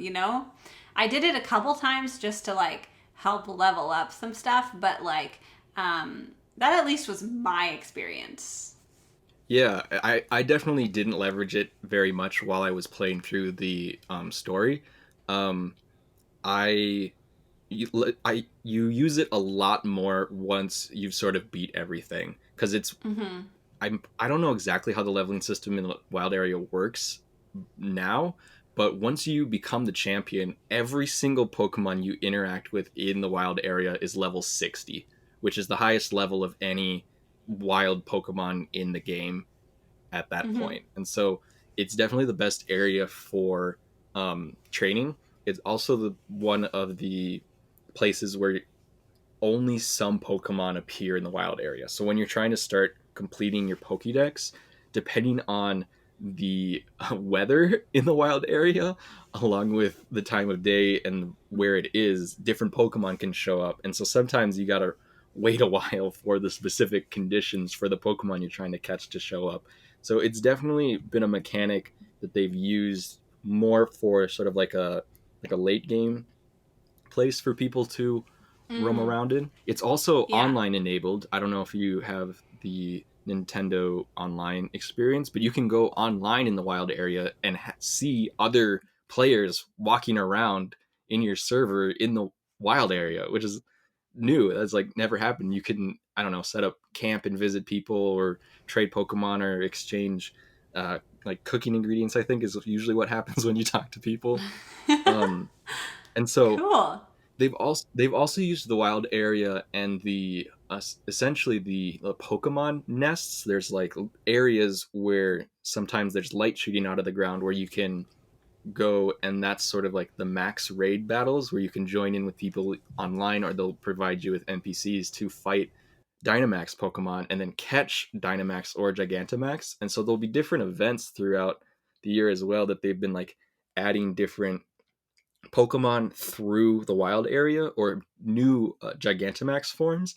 I did it a couple times just to like help level up some stuff, but like that at least was my experience. Yeah, I definitely didn't leverage it very much while I was playing through the story. Um, I you use it a lot more once you've sort of beat everything, because Mm-hmm. I don't know exactly how the leveling system in the wild area works now, but once you become the champion, every single Pokemon you interact with in the wild area is level 60, which is the highest level of any wild Pokemon in the game at that Mm-hmm. point. And so it's definitely the best area for training. It's also the one of the places where only some Pokemon appear in the wild area. So when you're trying to start completing your Pokédex, depending on the weather in the wild area, along with the time of day and where it is, different Pokemon can show up. And so sometimes you gotta wait a while for the specific conditions for the Pokemon you're trying to catch to show up. So it's definitely been a mechanic that they've used more for sort of like a late game place for people to roam Mm. around in. It's also Yeah. online enabled. I don't know if you have the Nintendo online experience, but you can go online in the wild area and see other players walking around in your server in the wild area, which is new. That's like never happened. You can, I don't know, set up camp and visit people, or trade Pokemon, or exchange like cooking ingredients. I think is usually what happens when you talk to people. Um, and so Cool. they've also used the wild area and the essentially the Pokemon nests. There's like areas where sometimes there's light shooting out of the ground where you can go, and that's sort of like the max raid battles where you can join in with people online, or they'll provide you with NPCs to fight Dynamax Pokemon and then catch Dynamax or Gigantamax. And so there'll be different events throughout the year as well that they've been like adding different Pokemon through the wild area or new Gigantamax forms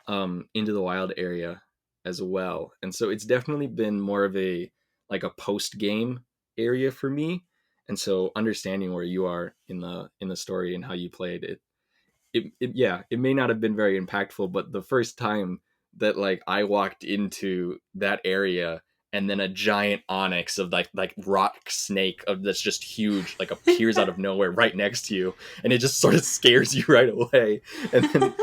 into the wild area as well. And so it's definitely been more of a like a post game area for me. And so understanding where you are in the story and how you played it, yeah, it may not have been very impactful, but the first time that like I walked into that area and then a giant onyx of like rock snake of that's just huge like appears out of nowhere right next to you, and it just sort of scares you right away. And then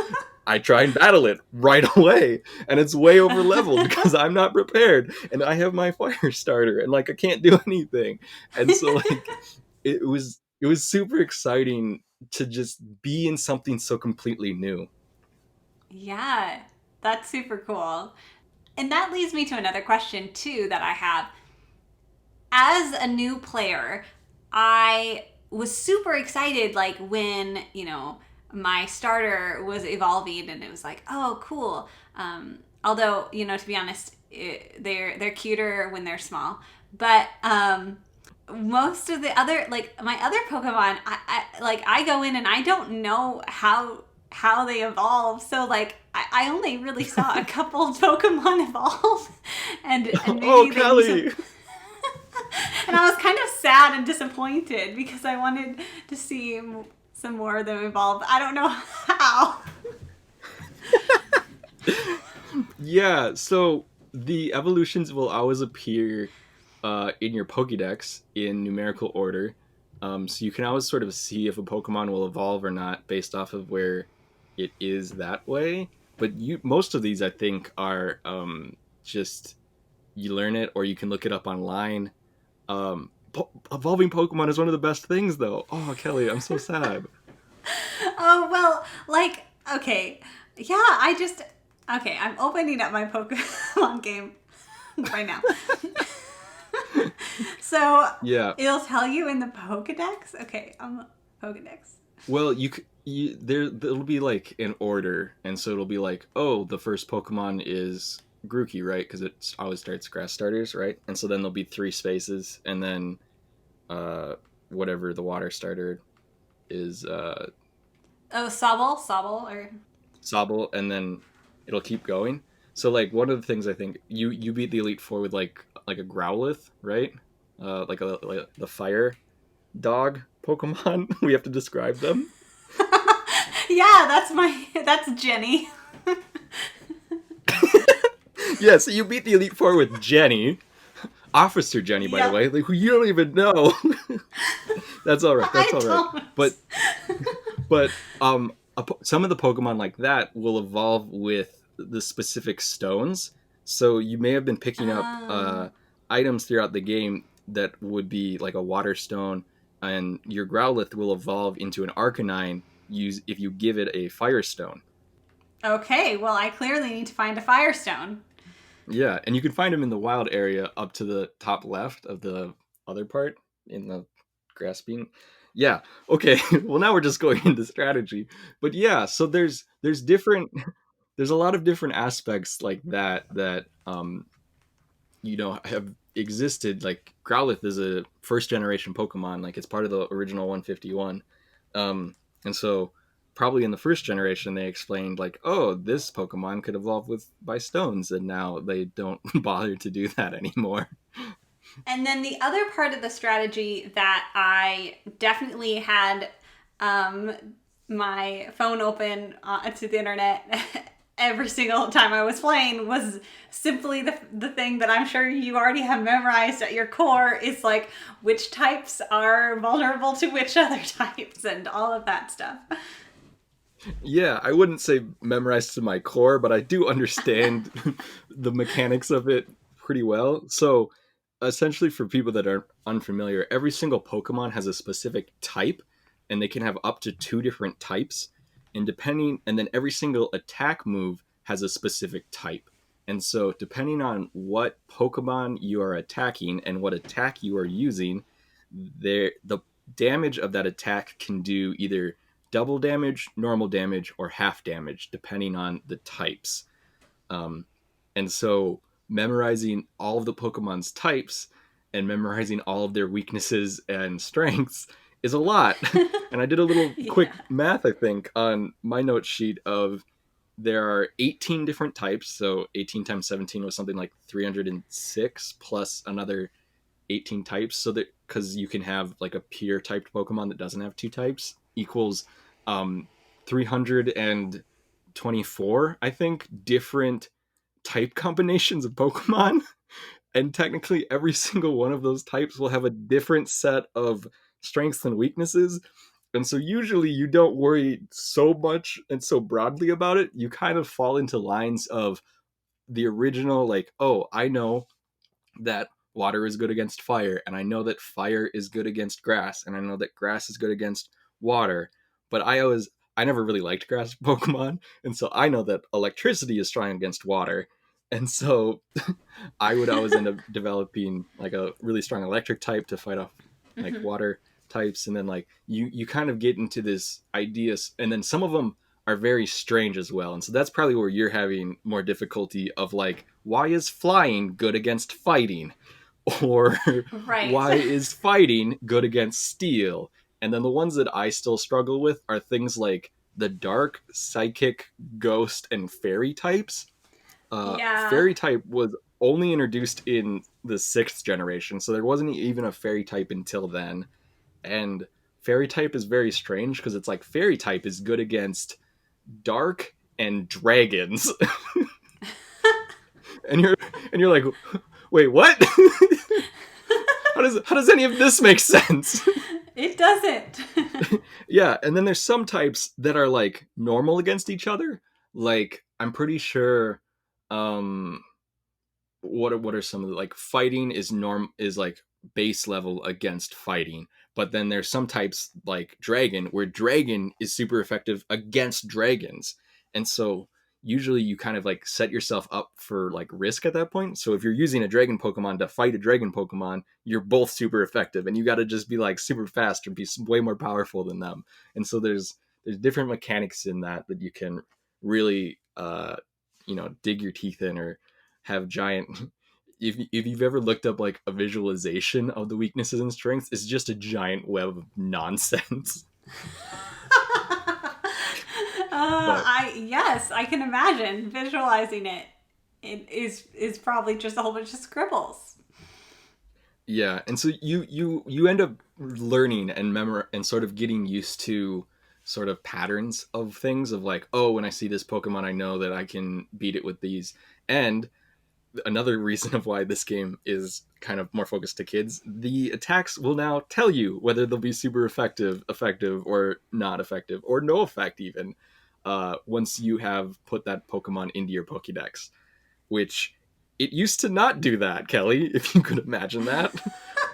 I try and battle it right away, and it's way over leveled because I'm not prepared, and I have my fire starter, and like I can't do anything. And so like it was super exciting to just be in something so completely new. Yeah, that's super cool. And that leads me to another question too that I have. As a new player, I was super excited like when, my starter was evolving and it was like, oh, cool. Although, to be honest, they're cuter when they're small. But most of the other like my other Pokemon, I go in and I don't know how they evolve. So like I only really saw a couple of Pokemon evolve, and Oh, maybe they use them. Kelly! And I was kind of sad and disappointed because I wanted to see some more of them evolve. I don't know how. Yeah, so the evolutions will always appear in your Pokédex in numerical order. So you can always sort of see if a Pokemon will evolve or not based off of where it is that way. But most of these, I think, are just you learn it or you can look it up online. Evolving Pokemon is one of the best things, though. Oh, Kelly, I'm so sad. Oh, well, like, okay. Yeah, okay, I'm opening up my Pokemon game right now. So Yeah. it'll tell you in the Pokedex? Okay, Pokedex. Well, there'll be like an order, and so it'll be like, oh, the first Pokemon is Grookey, right? Because it always starts grass starters, right? And so then there'll be three spaces, and then uh, whatever the water starter is, Oh, Sobble, or Sobble, and then it'll keep going. So like one of the things I think you beat the Elite Four with like a Growlithe, right? Like the fire dog Pokemon. We have to describe them. yeah, that's Jenny. Yeah, so you beat the Elite Four with Jenny, Officer Jenny, by the Yep. way, like, who you don't even know. That's all right. That's I all right. don't. But some of the Pokemon like that will evolve with the specific stones. So you may have been picking up Oh. items throughout the game that would be like a water stone, and your Growlithe will evolve into an Arcanine. Use if you give it a Firestone. Okay, well, I clearly need to find a Firestone. Yeah, and you can find them in the wild area up to the top left of the other part in the grass bean. Yeah. Okay. Well, now we're just going into strategy. But yeah, so there's different there's a lot of different aspects like that have existed. Like Growlithe is a first generation Pokemon, like it's part of the original 151. And so probably in the first generation they explained like, oh, this Pokemon could evolve with by stones, and now they don't bother to do that anymore. And then the other part of the strategy that I definitely had um, my phone open to the internet every single time I was playing was simply the thing that I'm sure you already have memorized at your core is like which types are vulnerable to which other types and all of that stuff. Yeah, I wouldn't say memorized to my core, but I do understand the mechanics of it pretty well. So, essentially, for people that are unfamiliar, every single Pokemon has a specific type, and they can have up to two different types. And then every single attack move has a specific type. And so, depending on what Pokemon you are attacking and what attack you are using, the damage of that attack can do either double damage, normal damage, or half damage, depending on the types. Um, and so memorizing all of the Pokemon's types and memorizing all of their weaknesses and strengths is a lot. And I did a little quick Yeah. math, I think, on my note sheet of there are 18 different types. So 18 times 17 was something like 306 plus another 18 types. So that because you can have like a pure typed Pokemon that doesn't have two types equals 324, I think, different type combinations of Pokemon. And technically, every single one of those types will have a different set of strengths and weaknesses. And so, usually, you don't worry so much and so broadly about it. You kind of fall into lines of the original, like, oh, I know that water is good against fire, and I know that fire is good against grass, and I know that grass is good against water. But I never really liked grass Pokemon, and so I know that electricity is strong against water. And so I would always end up developing like a really strong electric type to fight off like Hmm. water types, and then like you kind of get into this idea, and then some of them are very strange as well. And so that's probably where you're having more difficulty of like, why is flying good against fighting? Or Right. why is fighting good against steel? And then the ones that I still struggle with are things like the dark, psychic, ghost, and fairy types. Yeah. Fairy type was only introduced in the sixth generation, so there wasn't even a fairy type until then. And fairy type is very strange because it's like fairy type is good against dark and dragons. and you're and you're like, wait, what? How does any of this make sense? It doesn't. Yeah, and then there's some types that are like normal against each other. Like I'm pretty sure um what are some of the like fighting is like base level against fighting, but then there's some types like dragon where dragon is super effective against dragons. And so usually you kind of like set yourself up for like risk at that point. So if you're using a dragon Pokemon to fight a dragon Pokemon, you're both super effective, and you got to just be like super fast or be way more powerful than them. And so there's different mechanics in that you can really dig your teeth in, or have giant if you've ever looked up like a visualization of the weaknesses and strengths, it's just a giant web of nonsense. But I yes, I can imagine visualizing it. It is probably just a whole bunch of scribbles. yeah, and so you end up learning and sort of getting used to sort of patterns of things of like, oh, when I see this Pokemon, I know that I can beat it with these. And another reason of why this game is kind of more focused to kids, the attacks will now tell you whether they'll be super effective or not effective, or no effect even, once you have put that Pokemon into your Pokédex, which it used to not do that, Kelly, if you could imagine that,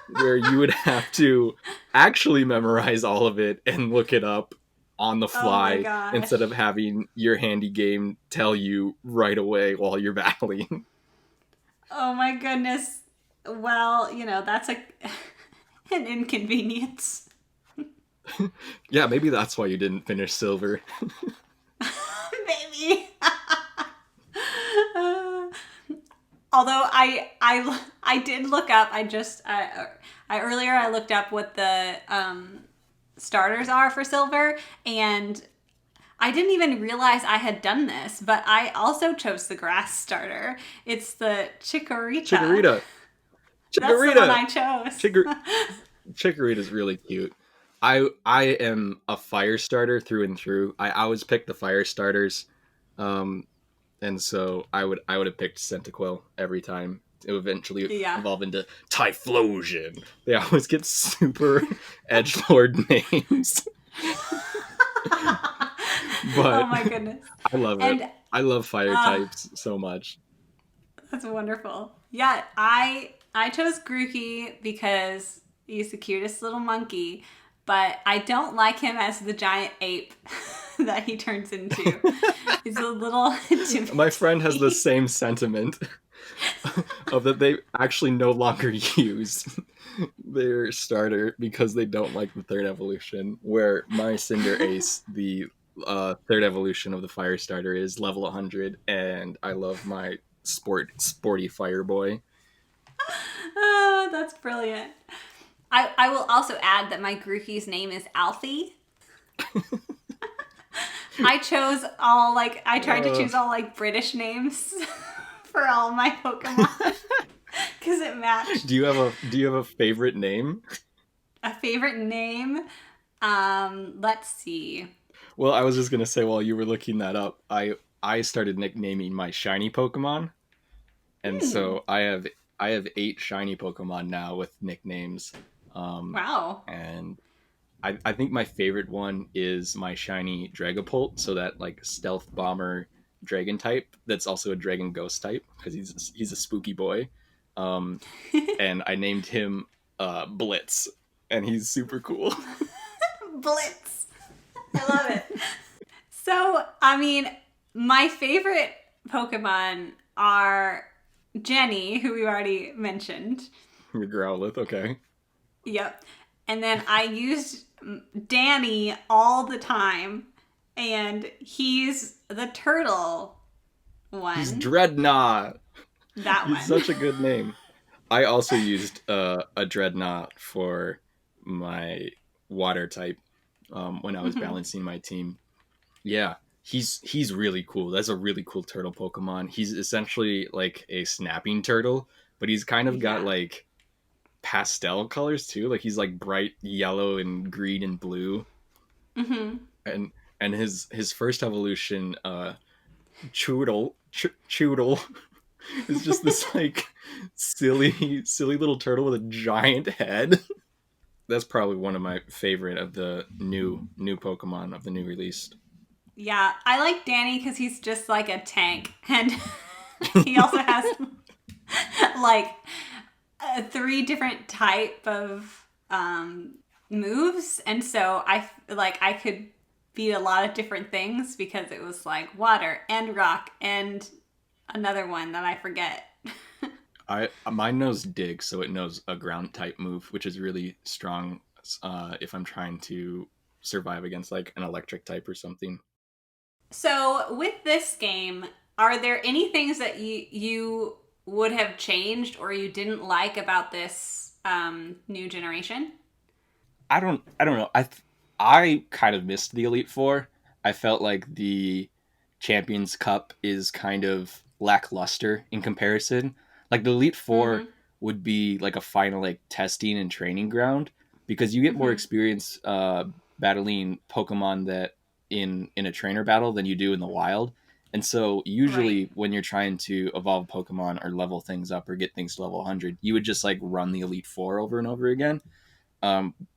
where you would have to actually memorize all of it and look it up on the Oh my fly instead of gosh. having your handy game tell you right away while you're battling. Oh my goodness. Well, that's an inconvenience. Yeah, maybe that's why you didn't finish silver. Maybe. Uh, Although I did look up. I earlier I looked up what the starters are for silver, and I didn't even realize I had done this, but I also chose the grass starter. It's the Chikorita. Chikorita. That's the one Chikorita. I chose. Chikor- Chikorita is really cute. I am a fire starter through and through. I always pick the fire starters. Um and so I would have picked Centiquel every time. It would eventually Yeah. evolve into Typhlosion. They always get super edgelord names. Oh But my goodness. I love it. And I love fire uh, types so much. that's wonderful. Yeah, I chose Grookey because he's the cutest little monkey, but I don't like him as the giant ape that he turns into. He's a little My friend has the intimidating. same sentiment of that they actually no longer use their starter because they don't like the third evolution. Where my Cinder Ace, the third evolution of the fire starter, is level 100, and I love my sporty fire boy. Oh, that's brilliant. I will also add that my Grookey's name is Alfie. I tried to Uh, choose all like British names for all my Pokemon because it matched. do you have a favorite name? A favorite name? Let's see. Well, I was just gonna say while you were looking that up, I started nicknaming my shiny Pokemon, and Hmm. so I have 8 shiny Pokemon now with nicknames. Um, Wow. and I think my favorite one is my shiny Dragapult, so that like stealth bomber dragon type that's also a dragon ghost type because he's a spooky boy. Um, and I named him Blitz, and he's super cool. Blitz. I love it. So, I mean, my favorite Pokemon are Jenny, who we already mentioned. Your Growlithe, okay. Yep. And then I used Danny all the time, and he's the turtle He's one. Dreadnought. That He's one. such a good name. I also used a Dreadnought for my water type when I was Mhm. balancing my team. Yeah, he's really cool. That's a really cool turtle Pokemon. He's essentially like a snapping turtle, but he's kind of got Yeah. like pastel colors too. Like he's like bright yellow and green and blue. Hmm. And his first evolution, Choodle, is just this like silly little turtle with a giant head. That's probably one of my favorite of the new Pokemon of the new release. Yeah, I like Danny because he's just like a tank, and he also has like three different type of moves, and so I could beat a lot of different things because it was like water and rock and another one that I forget. I Mine knows Dig, so it knows a ground type move, which is really strong if I'm trying to survive against like an electric type or something. So with this game, are there any things that you would have changed or you didn't like about this new generation? I don't know. I kind of missed the Elite Four. I felt like the Champions Cup is kind of lackluster in comparison. Like the Elite Four Mm-hmm. would be like a final like testing and training ground because you get more Mm-hmm. experience battling Pokemon that in a trainer battle than you do in the wild. And so Right. usually when you're trying to evolve Pokemon or level things up or get things to level 100, you would just like run the Elite Four over and over again,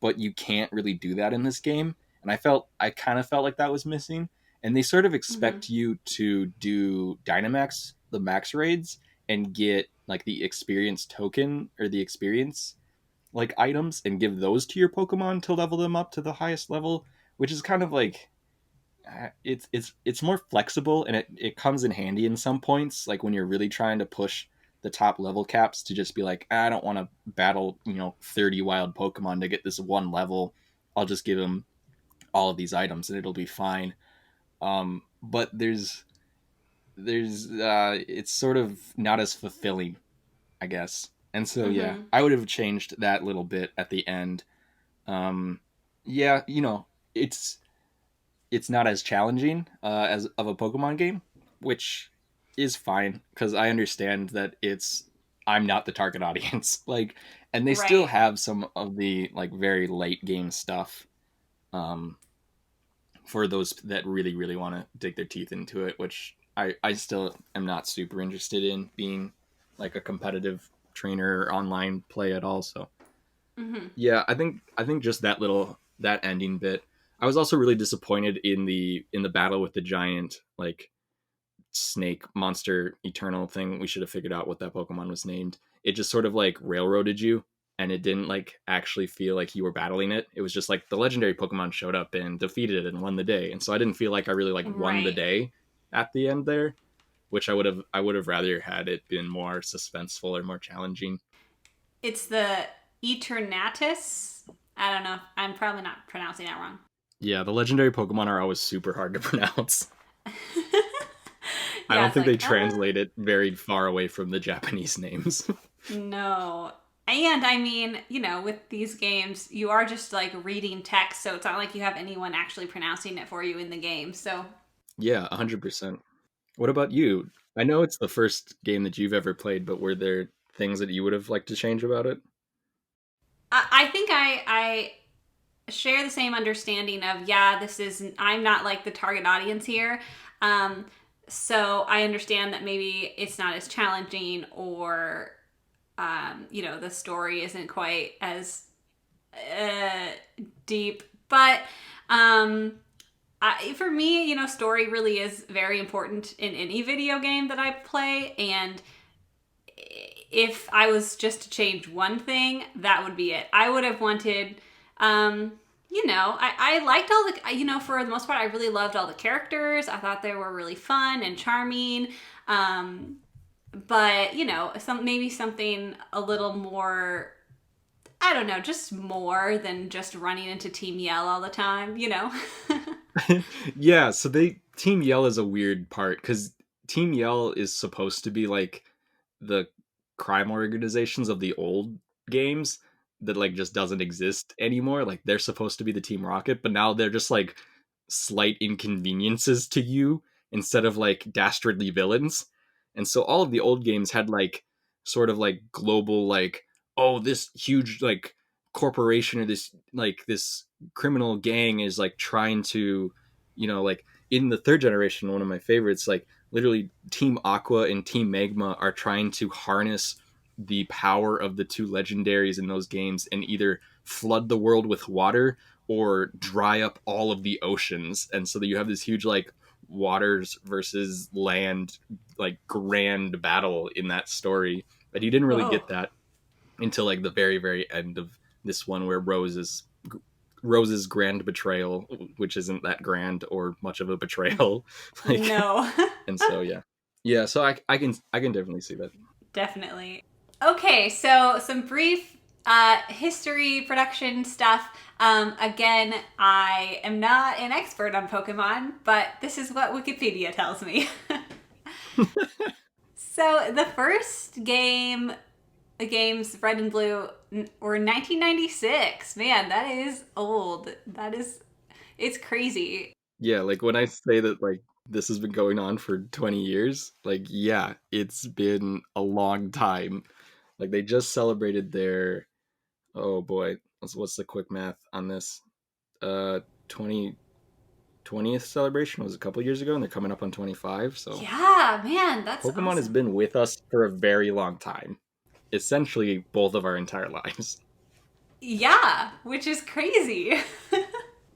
but you can't really do that in this game. And I kind of felt like that was missing. And they sort of Mm-hmm. expect you to do Dynamax, the max raids, and get like the experience token or the experience like items and give those to your Pokemon to level them up to the highest level, which is kind of like it's more flexible and it comes in handy in some points, like when you're really trying to push the top level caps to just be like, I don't want to battle 30 wild Pokemon to get this one level. I'll just give them all of these items and it'll be fine. But there's it's sort of not as fulfilling, I guess. And so yeah, Mm-hmm. I would have changed that little bit at the end. um yeah, it's it's not as challenging as of a Pokemon game, which is fine because I understand that I'm not the target audience. Like, and they still Right. have some of the like very late game stuff um, for those that really want to dig their teeth into it, which I still am not super interested in being like a competitive trainer or online play at all. So Mm-hmm. yeah, I think just that ending bit. I was also really disappointed in the battle with the giant like snake monster eternal thing. We should have figured out what that Pokemon was named. It just sort of like railroaded you and it didn't like actually feel like you were battling it. It was just like the legendary Pokemon showed up and defeated it and won the day. And so I didn't feel like I really like won the Right. day at the end there, which I would have rather had it been more suspenseful or more challenging. It's the Eternatus. I don't know. I'm probably not pronouncing that wrong. Yeah, the legendary Pokemon are always super hard to pronounce. I Yeah, don't it's think they like, translate it very far away from the Japanese names. no. And I mean, with these games, you are just like reading text, so it's not like you have anyone actually pronouncing it for you in the game. So Yeah, 100%. What about you? I know it's the first game that you've ever played, but were there things that you would have liked to change about it? I think I share the same understanding of, yeah, I'm not like the target audience here. Um, so I understand that maybe it's not as challenging, or the story isn't quite as uh, deep. But for me, story really is very important in any video game that I play. And if I was just to change one thing, that would be it. I would have wanted, I liked all the, for the most part, I really loved all the characters. I thought they were really fun and charming. But, maybe something a little more, I don't know, just more than just running into Team Yell all the time. Yeah, so Team Yell is a weird part because Team Yell is supposed to be like the crime organizations of the old games that like just doesn't exist anymore. Like they're supposed to be the Team Rocket, but now they're just like slight inconveniences to you instead of like dastardly villains. And so all of the old games had like sort of like global like, oh, this huge like corporation or this criminal gang is like trying to, like in the third generation, one of my favorites, like literally Team Aqua and Team Magma are trying to harness the power of the two legendaries in those games and either flood the world with water or dry up all of the oceans. And so that you have this huge like waters versus land like grand battle in that story. But he didn't really Whoa. get that until like the very very end of this one where Rose's grand betrayal, which isn't that grand or much of a betrayal. like No. and so yeah, so I can definitely see that. Definitely. Okay, so some brief history production stuff. Again, I am not an expert on Pokemon, but this is what Wikipedia tells me. So the first games Red and Blue were 1996. Man, that is old. It's crazy. Yeah, like when I say that like this has been going on for 20 years, like yeah, it's been a long time. Like they just celebrated their, oh boy, what's the quick math on this? 20 20th celebration was a couple years ago and they're coming up on 25, so Yeah, man, that's Pokemon has awesome. been with us for a very long time. Essentially both of our entire lives. Yeah, which is crazy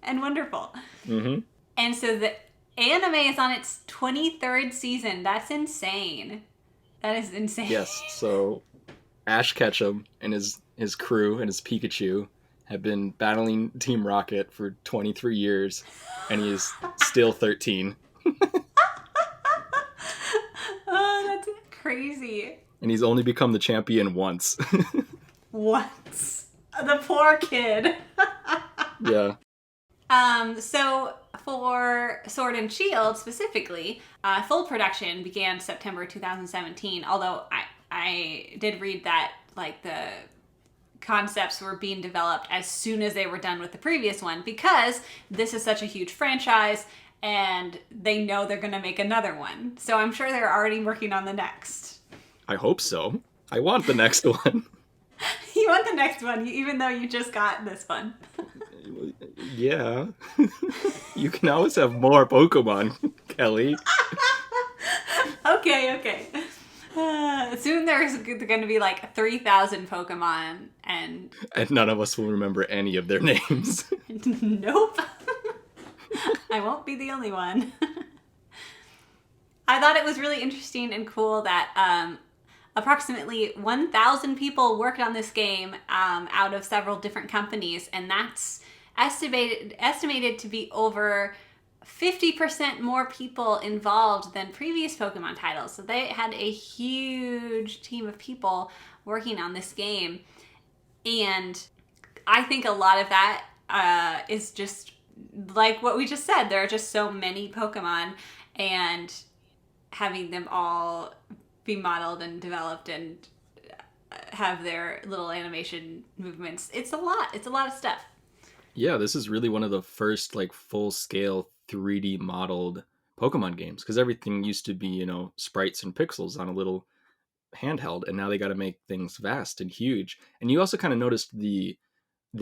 and wonderful. Mhm. And so the anime is on its 23rd season. That's insane. That is insane. Yes, so Ash Ketchum and his crew and his Pikachu have been battling Team Rocket for 23 years, and he is still 13. Oh, that's crazy. And he's only become the champion once. What? The poor kid. Yeah. So for Sword and Shield specifically, full production began September 2017. Although I did read that like the concepts were being developed as soon as they were done with the previous one, because this is such a huge franchise and they know they're going to make another one. So I'm sure they're already working on the next. I hope so. I want the next one. You want the next one, even though you just got this one. Yeah. You can always have more Pokemon, Kelly. Okay. Soon there's going to be like 3,000 Pokemon, and And none of us will remember any of their names. nope. I won't be the only one. I thought it was really interesting and cool that approximately 1,000 people worked on this game out of several different companies, and that's estimated to be over 50% more people involved than previous Pokemon titles. So they had a huge team of people working on this game. And I think a lot of that is just like what we just said. There are just so many Pokemon, and having them all be modeled and developed and have their little animation movements. It's a lot. It's a lot of stuff. Yeah, this is really one of the first like full scale 3D modeled Pokemon games because everything used to be, sprites and pixels on a little handheld, and now they got to make things vast and huge. And you also kind of noticed they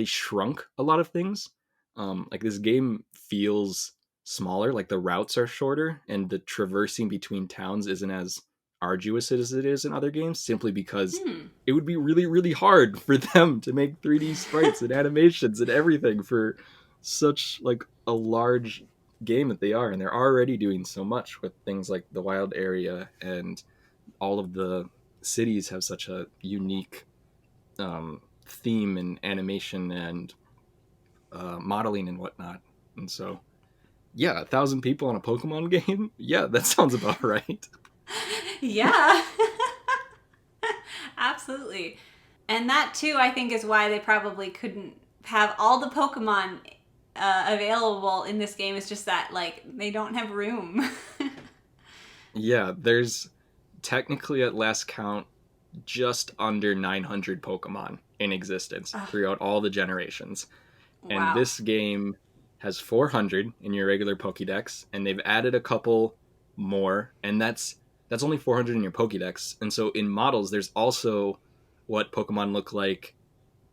shrunk a lot of things. Like this game feels smaller, like the routes are shorter, and the traversing between towns isn't as arduous as it is in other games, simply because Hmm. it would be really, really hard for them to make 3D sprites and animations and everything for such like a large game that they are. And they're already doing so much with things like the wild area, and all of the cities have such a unique theme and animation and modeling and whatnot. And so, yeah, 1,000 people on a Pokemon game. Yeah, that sounds about right. Yeah. Absolutely. And that too, I think, is why they probably couldn't have all the Pokemon available in this game. Is just that like they don't have room. Yeah, there's technically at last count just under 900 Pokemon in existence Oh, throughout all the generations. And wow. this game has 400 in your regular Pokédex, and they've added a couple more, and that's only 400 in your Pokédex. And so in models, there's also what Pokemon look like,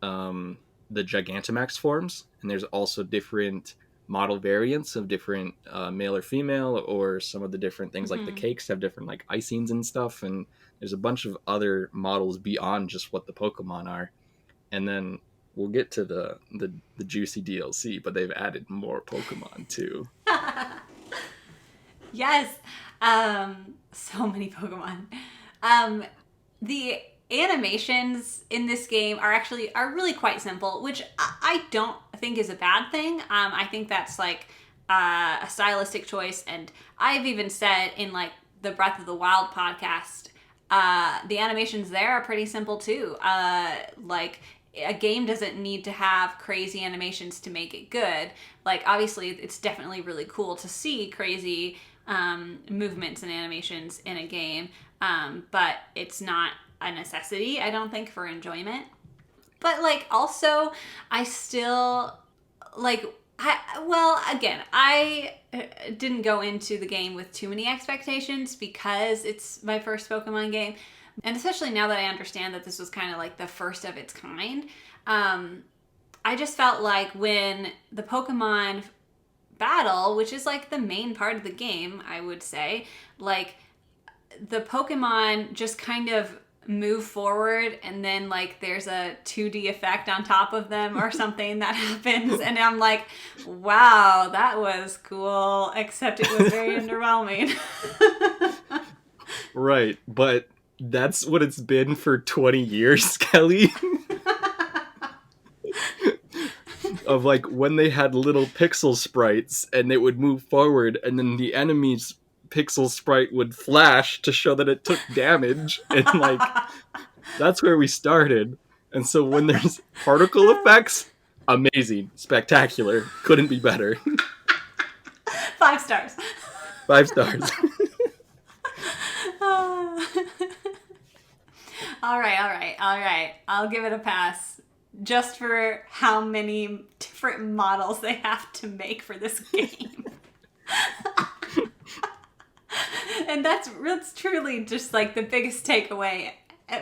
the Gigantamax forms, and there's also different model variants of different male or female, or some of the different things like the Mm-hmm. cakes have different like icings and stuff, and there's a bunch of other models beyond just what the Pokemon are. And then we'll get to the juicy DLC, but they've added more Pokemon too. Yes. So many Pokemon. The animations in this game are really quite simple, which I don't think is a bad thing. I think that's like a stylistic choice, and I've even said in like the Breath of the Wild podcast, the animations there are pretty simple too. Like a game doesn't need to have crazy animations to make it good. Like obviously, it's definitely really cool to see crazy movements and animations in a game, but it's not a necessity, I don't think, for enjoyment. But like also, I still like well, again, I didn't go into the game with too many expectations because it's my first Pokemon game, and especially now that I understand that this was kind of like the first of its kind. um I just felt like when the Pokemon battle, which is like the main part of the game, I would say, like the Pokemon just kind of move forward, and then like there's a 2D effect on top of them or something that happens, and I'm like, wow, that was cool, except it was very underwhelming. Right, but that's what it's been for 20 years, Kelly. Of like when they had little pixel sprites and it would move forward, and then the enemy's pixel sprite would flash to show that it took damage, and like that's where we started. And so when there's particle effects, amazing, spectacular, couldn't be better. 5 stars. 5 stars. All right, all right, all right. I'll give it a pass just for how many different models they have to make for this game. And that's truly just like the biggest takeaway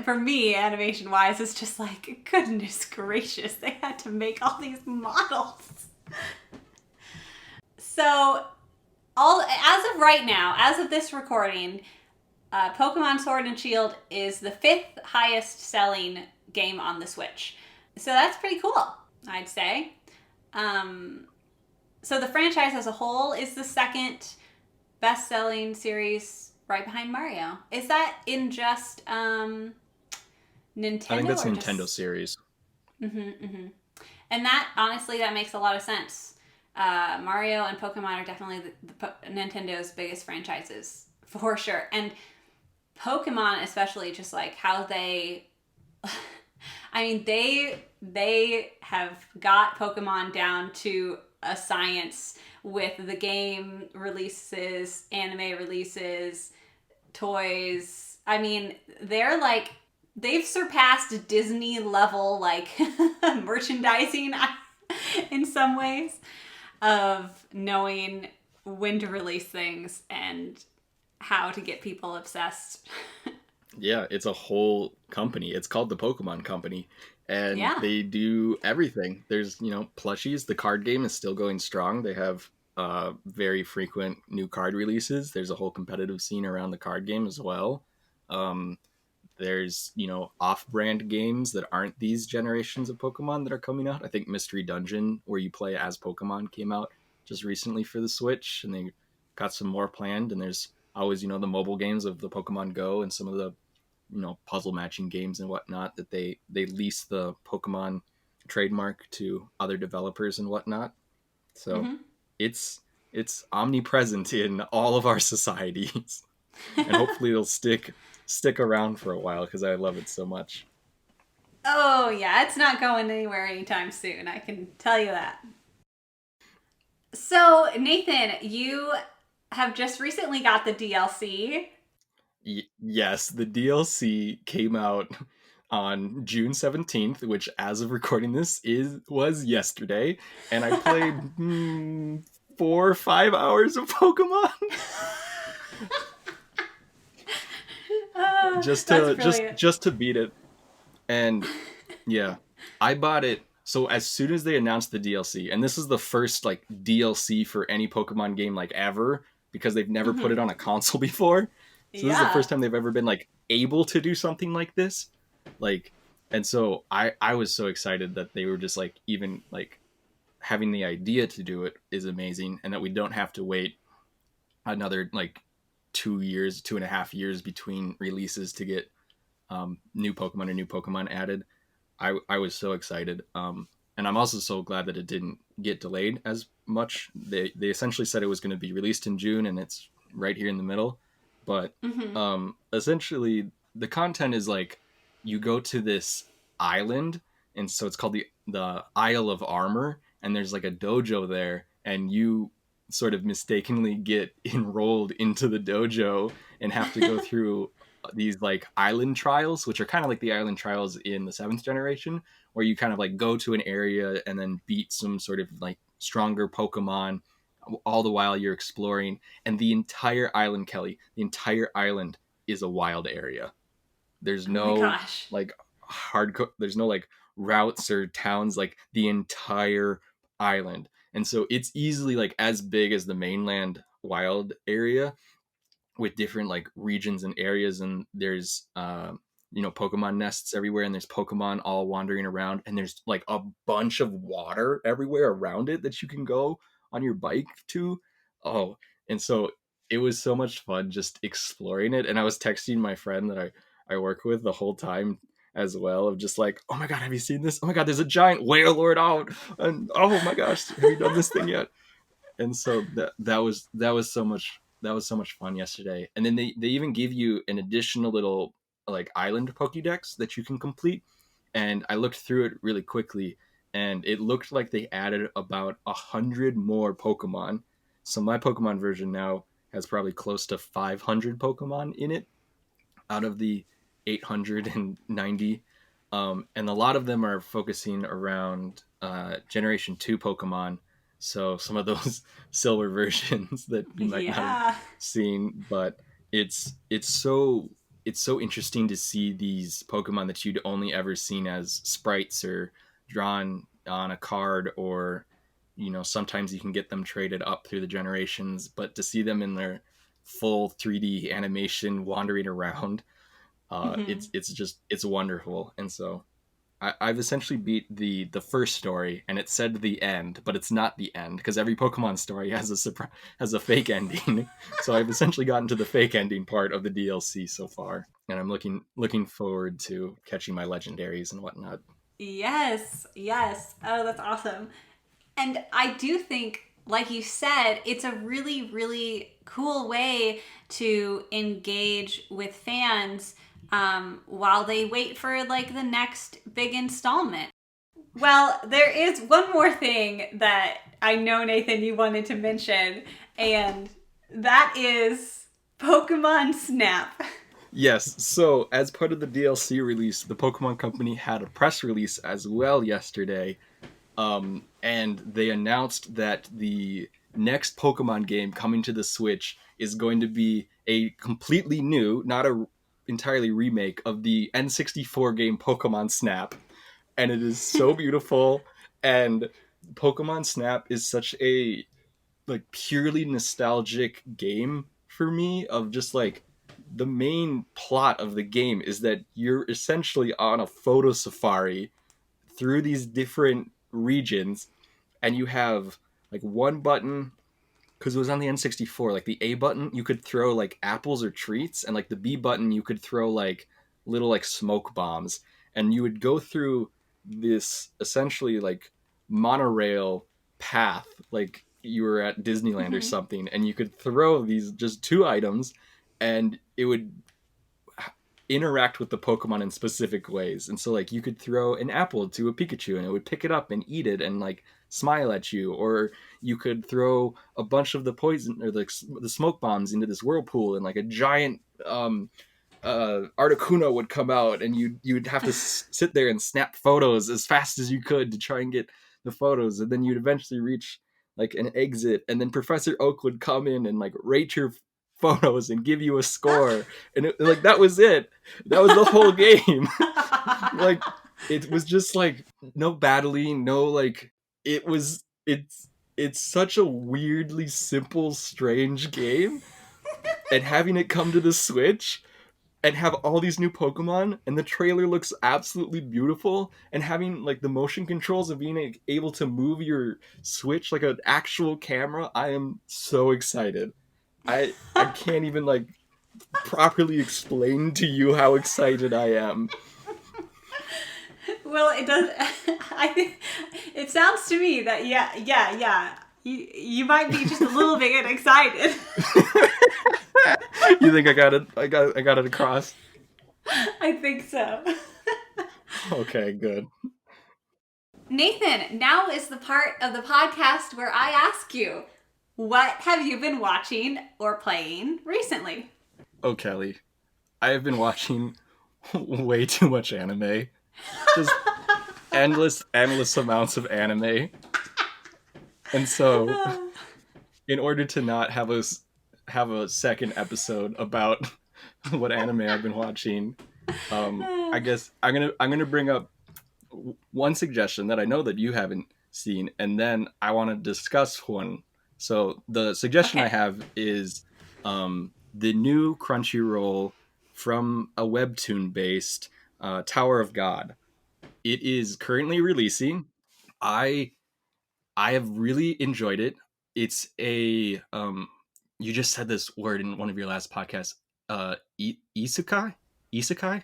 for me, animation wise, is just like, goodness gracious, they had to make all these models. So, all as of right now, as of this recording, Pokemon Sword and Shield is the 5th highest selling game on the Switch. So that's pretty cool, I'd say. So the franchise as a whole is the second best selling series right behind Mario. Is that in just Nintendo? I think that's Or Nintendo just. series. Mm-hmm, mm-hmm. And that, honestly, that makes a lot of sense. Mario and Pokemon are definitely Nintendo's biggest franchises, for sure. And Pokemon, especially, just like how they. I mean, they have got Pokemon down to a science with the game releases, anime releases, toys. I mean, they're like they've surpassed Disney level like merchandising in some ways of knowing when to release things and how to get people obsessed. Yeah, it's a whole company. It's called the Pokemon Company, and Yeah. they do everything. There's, plushies. The card game is still going strong. They have very frequent new card releases. There's a whole competitive scene around the card game as well. Um, there's, off-brand games that aren't these generations of Pokemon that are coming out. I think Mystery Dungeon, where you play as Pokemon, came out just recently for the Switch, and they got some more planned. And there's always, the mobile games of the Pokemon Go and some of the puzzle matching games and whatnot that they lease the Pokemon trademark to other developers and whatnot. So Mm-hmm. it's omnipresent in all of our societies, and hopefully it'll stick around for a while because I love it so much. Oh, yeah, it's not going anywhere anytime soon. I can tell you that. So, Nathan, you have just recently got the DLC. Yes, the DLC came out on June 17th, which as of recording this is was yesterday, and I played 4 or 5 hours of Pokemon. just That's to just brilliant. just to beat it. And yeah, I bought it. So as soon as they announced the DLC, and this is the first like DLC for any Pokemon game like ever, because they've never put Mm-hmm. it on a console before. So this is the Yeah. first time they've ever been like able to do something like this. Like, and so I was so excited that they were just like even like having the idea to do it is amazing, and that we don't have to wait another like 2 years, 2.5 years between releases to get new Pokemon added. I was so excited. And I'm also so glad that it didn't get delayed as much. They essentially said it was going to be released in June, and it's right here in the middle. But Mm-hmm. essentially, the content is like you go to this island, and so it's called the Isle of Armor, and there's like a dojo there, and you sort of mistakenly get enrolled into the dojo and have to go through these like island trials, which are kind of like the island trials in the seventh generation, where you kind of like go to an area and then beat some sort of like stronger Pokemon all the while you're exploring. And the entire island, Kelly, the entire island is a wild area. There's Oh my no gosh. like there's no like routes or towns, like the entire island. And so it's easily like as big as the mainland wild area, with different like regions and areas, and there's Pokemon nests everywhere, and there's Pokemon all wandering around, and there's like a bunch of water everywhere around it that you can go on your bike to. Oh, and so it was so much fun just exploring it, and I was texting my friend that I work with the whole time as well, of just like, oh my god, have you seen this? Oh my god, there's a giant whale lord out, and oh my gosh, have you done this thing yet? And so that was so much fun yesterday. And then they even give you an additional little like island Pokédex that you can complete. And I looked through it really quickly, and it looked like they added about 100 more Pokemon. So my Pokemon version now has probably close to 500 Pokemon in it out of the 890. And a lot of them are focusing around Generation 2 Pokemon. So some of those silver versions that you might not have Yeah. seen, but it's so interesting to see these Pokemon that you'd only ever seen as sprites or drawn on a card, or sometimes you can get them traded up through the generations, but to see them in their full 3D animation wandering around, Mm-hmm. it's wonderful. And so I've essentially beat the first story, and it said the end, but it's not the end because every Pokemon story has a fake ending. So I've essentially gotten to the fake ending part of the DLC so far, and I'm looking forward to catching my legendaries and whatnot. Yes. Yes. Oh, that's awesome. And I do think, like you said, it's a really, really cool way to engage with fans while they wait for like the next big installment. Well, there is one more thing that I know, Nathan, you wanted to mention, and that is Pokemon Snap. Yes, so as part of the DLC release, the Pokemon Company had a press release as well yesterday. And they announced that the next Pokemon game coming to the Switch is going to be a completely new, not a entirely remake of the N64 game Pokemon Snap. And it is so beautiful. And Pokemon Snap is such a like purely nostalgic game for me of just like the main plot of the game is that you're essentially on a photo safari through these different regions, and you have like one button because it was on the N64. Like the A button, you could throw like apples or treats, and like the B button, you could throw like little like smoke bombs, and you would go through this essentially like monorail path, like you were at Disneyland or Hmm. something, and you could throw these just two items, and it would interact with the Pokemon in specific ways. And so like you could throw an apple to a Pikachu and it would pick it up and eat it and like smile at you, or you could throw a bunch of the poison or the smoke bombs into this whirlpool and like a giant Articuno would come out, and you'd have to sit there and snap photos as fast as you could to try and get the photos, and then you'd eventually reach like an exit, and then Professor Oak would come in and like rate your photos and give you a score, and like that was it. That was the whole game. Like it was just like no battling, no like it was it's such a weirdly simple, strange game, and having it come to the Switch and have all these new Pokemon, and the trailer looks absolutely beautiful, and having like the motion controls of being able to move your Switch like an actual camera, I am so excited. I can't even like properly explain to you how excited I am. Well, it does. I think it sounds to me that yeah. You might be just a little bit excited. You think I got it? I got it across. I think so. Okay, good. Nathan, now is the part of the podcast where I ask you, what have you been watching or playing recently? Oh, Kelly, I have been watching way too much anime. Just endless amounts of anime. And so, in order to not have a second episode about what anime I've been watching, I guess I'm gonna bring up one suggestion that I know that you haven't seen, and then I want to discuss one. So the suggestion I Okay. have is the new Crunchyroll from a webtoon based Tower of God. It is currently releasing. I I have really enjoyed it. It's a you just said this word in one of your last podcasts. Isekai, isekai,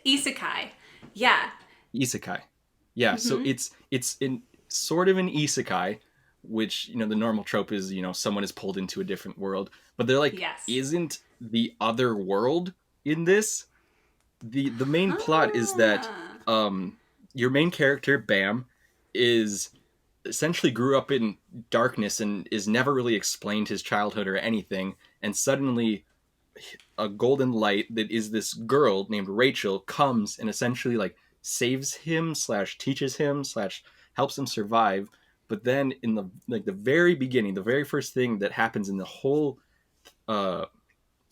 Isekai. Yeah. isekai. Yeah, so Mm-hmm. it's in sort of an isekai, which you know the normal trope is you know someone is pulled into a different world, but there like Yes. isn't the other world in this. The main plot is that Ah. um your main character Bam is essentially grew up in darkness and is never really explained his childhood or anything, and suddenly a golden light that is this girl named Rachel comes and essentially like saves him slash teaches him slash helps him survive. But then in the like the very beginning, the very first thing that happens in the whole uh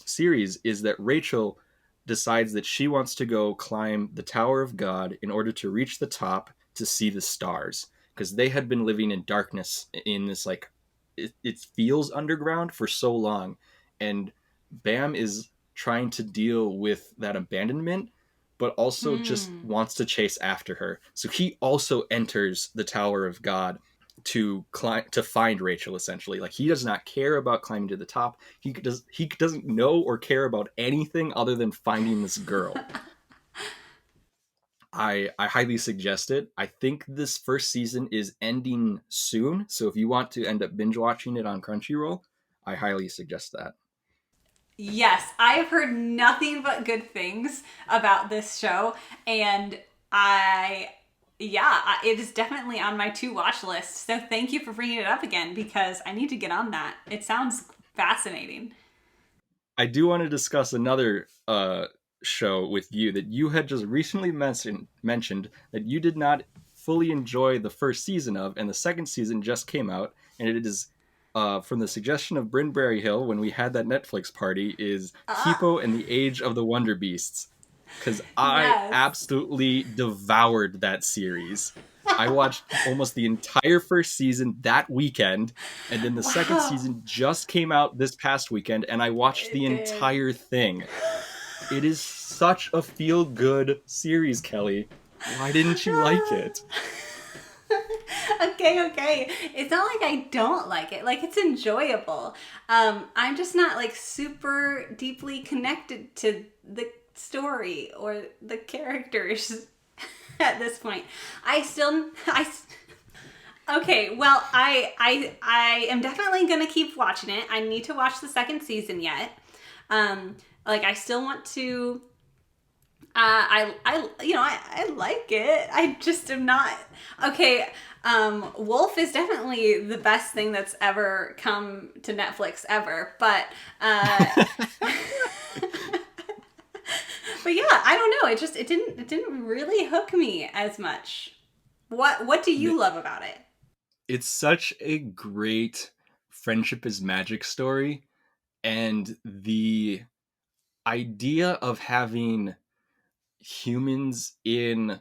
series is that Rachel decides that she wants to go climb the Tower of God in order to reach the top to see the stars, because they had been living in darkness in this like it feels underground for so long, and Bam is trying to deal with that abandonment but also just Hmm. wants to chase after her. So he also enters the Tower of God to climb to find Rachel essentially. Like he does not care about climbing to the top. He doesn't know or care about anything other than finding this girl. I highly suggest it. I think this first season is ending soon, so if you want to end up binge watching it on Crunchyroll, I highly suggest that. Yes, I have heard nothing but good things about this show, and I, it is definitely on my to watch list. So thank you for bringing it up again because I need to get on that. It sounds fascinating. I do want to discuss another show with you that you had just recently mentioned that you did not fully enjoy the first season of, and the second season just came out, and it is from the suggestion of Bryn Berryhill when we had that Netflix party, is Ah, Kipo and the Age of the Wonder Beasts. Because I yes. absolutely devoured that series. I watched almost the entire first season that weekend, and then the second Wow. season just came out this past weekend, and I watched the It did. entire thing. It is such a feel good series, Kelly. Why didn't you like it? Okay. It's not like I don't like it. Like, it's enjoyable. I'm just not like super deeply connected to the story or the characters at this point. I still I Okay, well, I am definitely gonna keep watching it. I need to watch the second season yet. Like, I still want to. I like it. I just am not okay. Wolf is definitely the best thing that's ever come to Netflix ever. But yeah, I don't know. It didn't really hook me as much. What do you love about it? It's such a great friendship is magic story, and the idea of having humans in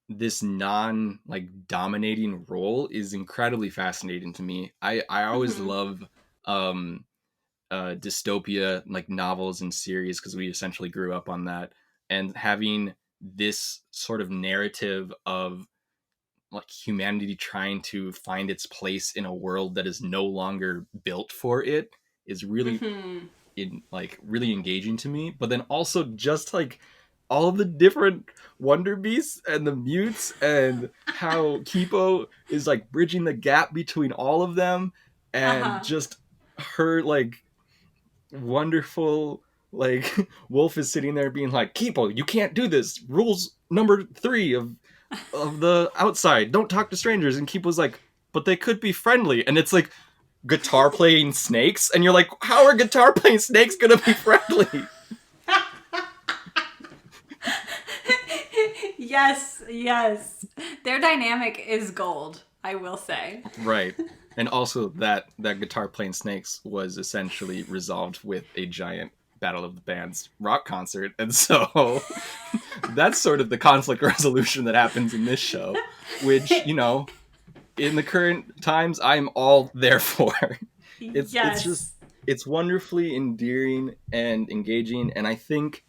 this non like dominating role is incredibly fascinating to me. I always Mm-hmm. love um dystopia like novels and series because we essentially grew up on that, and having this sort of narrative of like humanity trying to find its place in a world that is no longer built for it is really Mm-hmm. really engaging to me. But then also just like all the different wonder beasts and the mutes and how Kipo is like bridging the gap between all of them, and Uh-huh. just her like wonderful like Wolf is sitting there being like, Kipo, you can't do this, rules number 3 of the outside, don't talk to strangers. And Kipo's like, but they could be friendly. And it's like guitar playing snakes, and you're like, how are guitar playing snakes gonna be friendly? Yes. Their dynamic is gold, I will say. Right. And also that guitar playing snakes was essentially resolved with a giant Battle of the Bands rock concert. And so that's sort of the conflict resolution that happens in this show, which, in the current times I'm all there for. It's just Yes. it's wonderfully endearing and engaging, and I think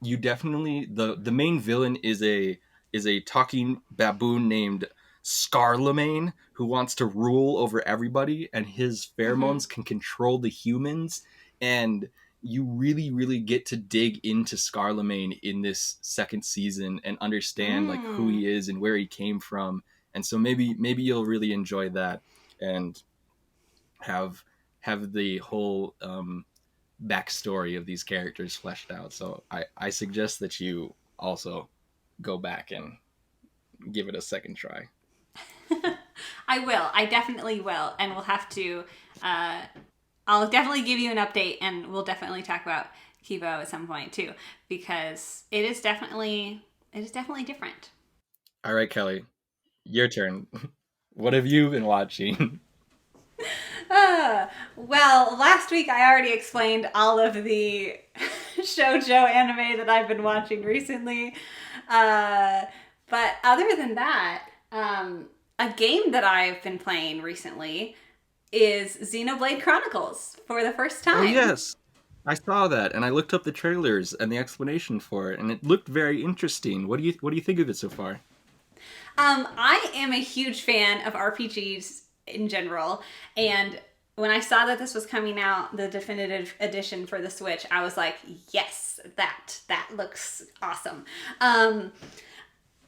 you definitely the main villain is a talking baboon named Scarlemagne who wants to rule over everybody, and his Mm-hmm. pheromones can control the humans. And you really, really get to dig into Scarlemagne in this second season and understand like who Mm. he is and where he came from. And so maybe you'll really enjoy that, and have the whole backstory of these characters fleshed out. So I suggest that you also go back and give it a second try. I will. I definitely will. And we'll have to. Uh, I'll definitely give you an update, and we'll definitely talk about Kibo at some point too, because it is definitely different. All right, Kelly, your turn. What have you been watching? Well, last week I already explained all of the shoujo anime that I've been watching recently. Uh, but other than that, a game that I've been playing recently is Xenoblade Chronicles for the first Oh time. yes, I saw that, and I looked up the trailers and the explanation for it, and it looked very interesting. What do you think of it so far? I am a huge fan of RPGs in general, and when I saw that this was coming out, the definitive edition for the Switch, I was like, yes, that looks awesome.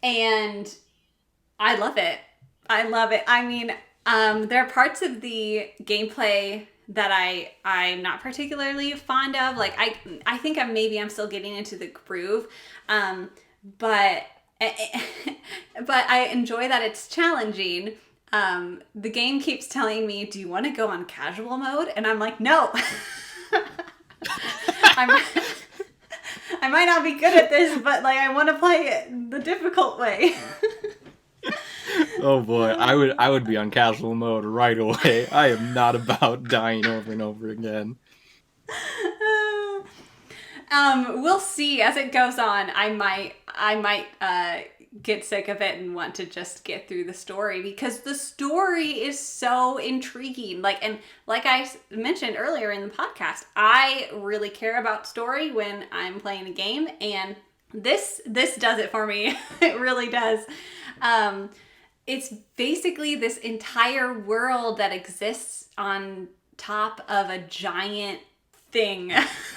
And I love it. I love it. I mean, there are parts of the gameplay that I'm not particularly fond of. Like, I think I'm still getting into the groove, but but I enjoy that it's challenging. The game keeps telling me, "Do you want to go on casual mode?" And I'm like, "No." I'm I might not be good at this, but like I want to play it the difficult way. Oh boy, I would be on casual mode right away. I am not about dying over and over again. We'll see as it goes on. I might get sick of it and want to just get through the story because the story is so intriguing. And like I mentioned earlier in the podcast, I really care about story when I'm playing a game, and this does it for me. It really does. It's basically this entire world that exists on top of a giant thing.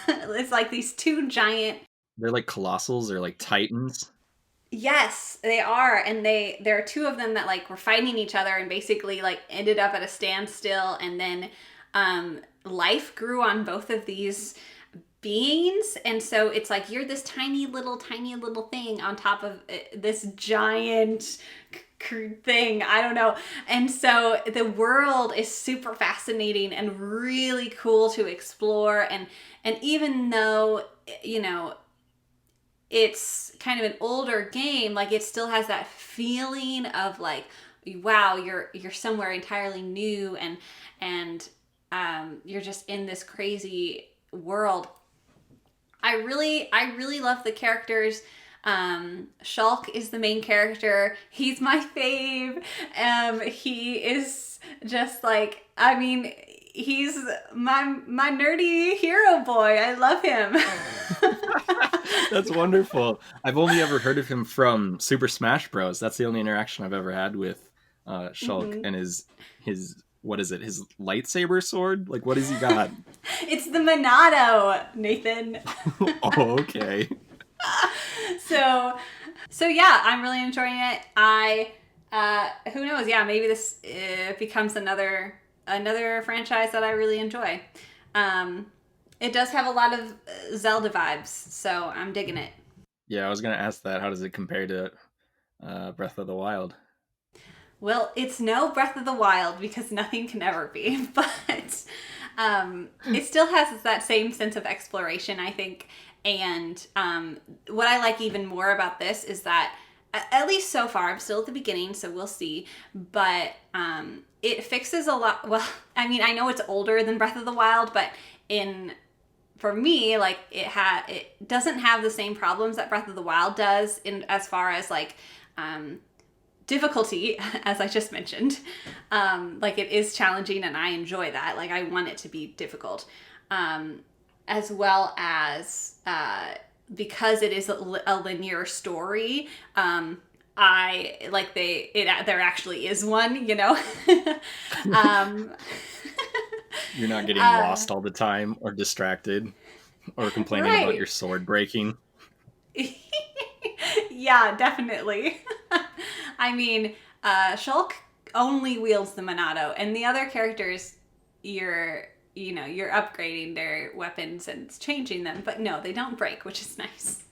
It's like these two giant... They're like colossals or like titans. Yes, they are. And there are two of them that like were fighting each other and basically like ended up at a standstill. And then life grew on both of these beings. And so it's like you're this tiny little thing on top of this giant thing. I don't know. And so the world is super fascinating and really cool to explore. And even though, you know, it's kind of an older game, like it still has that feeling of like, wow, you're somewhere entirely new and you're just in this crazy world. I really love the characters. Shulk is the main character. He's my fave. He is just like, I mean, he's my nerdy hero boy. I love him. That's wonderful. I've only ever heard of him from Super Smash Bros. That's the only interaction I've ever had with Shulk and his what is it? His lightsaber sword? Like, what has he got? It's the Monado, Nathan. Oh, okay. So yeah, I'm really enjoying it. Who knows? Yeah, maybe this becomes another franchise that I really enjoy. It does have a lot of Zelda vibes, so I'm digging it. Yeah, I was gonna ask that. How does it compare to Breath of the Wild? Well, it's no Breath of the Wild because nothing can ever be, but it still has that same sense of exploration, I think. And what I like even more about this is that, at least so far, I'm still at the beginning, so we'll see, but it fixes a lot. Well, I mean, I know it's older than Breath of the Wild, but for me, like it doesn't have the same problems that Breath of the Wild does in as far as like difficulty, as I just mentioned. Like it is challenging and I enjoy that. Like I want it to be difficult. As well as because it is a linear story, I like there actually is one, you know. You're not getting lost all the time or distracted or complaining about your sword breaking. Yeah, definitely. I mean, Shulk only wields the Monado, and the other characters, you're upgrading their weapons and changing them, but no, they don't break, which is nice.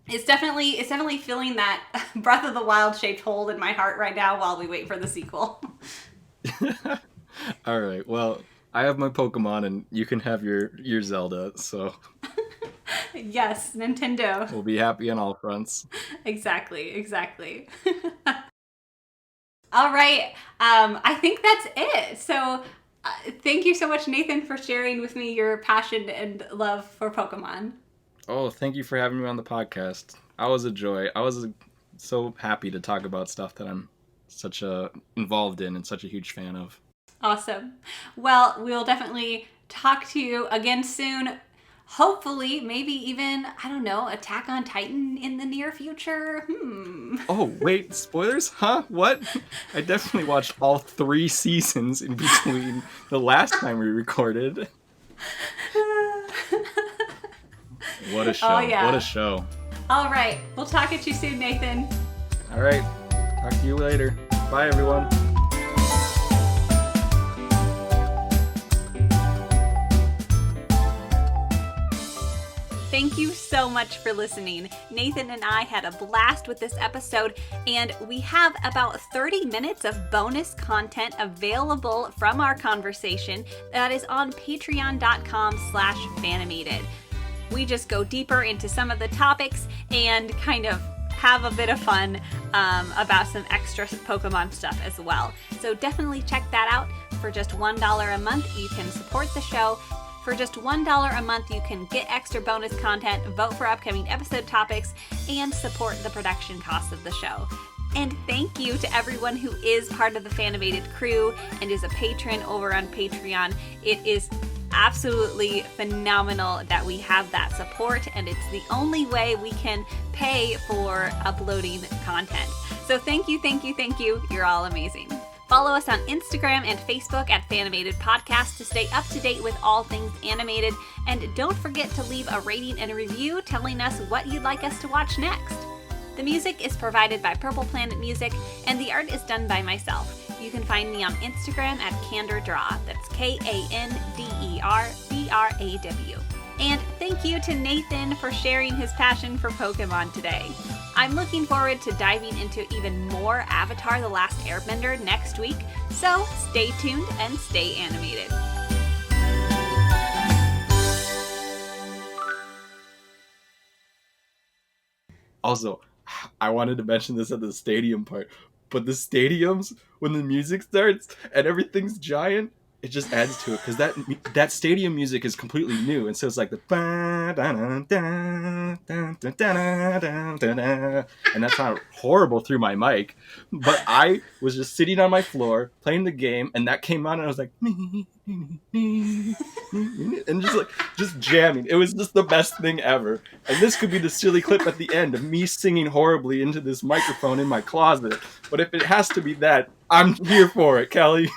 It's definitely feeling that Breath of the Wild shaped hole in my heart right now while we wait for the sequel. All right, well, I have my Pokemon and you can have your Zelda, so yes, Nintendo. We'll be happy on all fronts. Exactly. All right, I think that's it. So thank you so much, Nathan, for sharing with me your passion and love for Pokemon. Oh, thank you for having me on the podcast. I was a joy. I was so happy to talk about stuff that I'm involved in and such a huge fan of. Awesome. Well, we'll definitely talk to you again soon. Hopefully, maybe even, I don't know, Attack on Titan in the near future. Oh, wait, spoilers? Huh? What? I definitely watched all 3 seasons in between the last time we recorded. What a show. Oh, yeah. What a show. All right. We'll talk at you soon, Nathan. All right. Talk to you later. Bye, everyone. Thank you so much for listening. Nathan and I had a blast with this episode, and we have about 30 minutes of bonus content available from our conversation that is on patreon.com/Fanimated. we just go deeper into some of the topics and kind of have a bit of fun about some extra Pokemon stuff as well. So definitely check that out. For just $1 a month, you can support the show. For just $1 a month, you can get extra bonus content, vote for upcoming episode topics, and support the production costs of the show. And thank you to everyone who is part of the Fanimated crew and is a patron over on Patreon. It is absolutely phenomenal that we have that support, and it's the only way we can pay for uploading content. So thank you, thank you, thank you. You're all amazing. Follow us on Instagram and Facebook at Fanimated Podcast to stay up to date with all things animated. And don't forget to leave a rating and a review telling us what you'd like us to watch next. The music is provided by Purple Planet Music, and the art is done by myself. You can find me on Instagram at CandorDraw. That's KanderBraw. And thank you to Nathan for sharing his passion for Pokemon today. I'm looking forward to diving into even more Avatar: The Last Airbender next week, so stay tuned and stay animated. Also, I wanted to mention this at the stadium part, but the stadiums, when the music starts and everything's giant, it just adds to it, because that stadium music is completely new, and so it's like the and that sounded horrible through my mic, but I was just sitting on my floor playing the game, and that came on, and I was like, and just jamming. It was just the best thing ever. And this could be the silly clip at the end of me singing horribly into this microphone in my closet, but if it has to be that, I'm here for it, Kelly.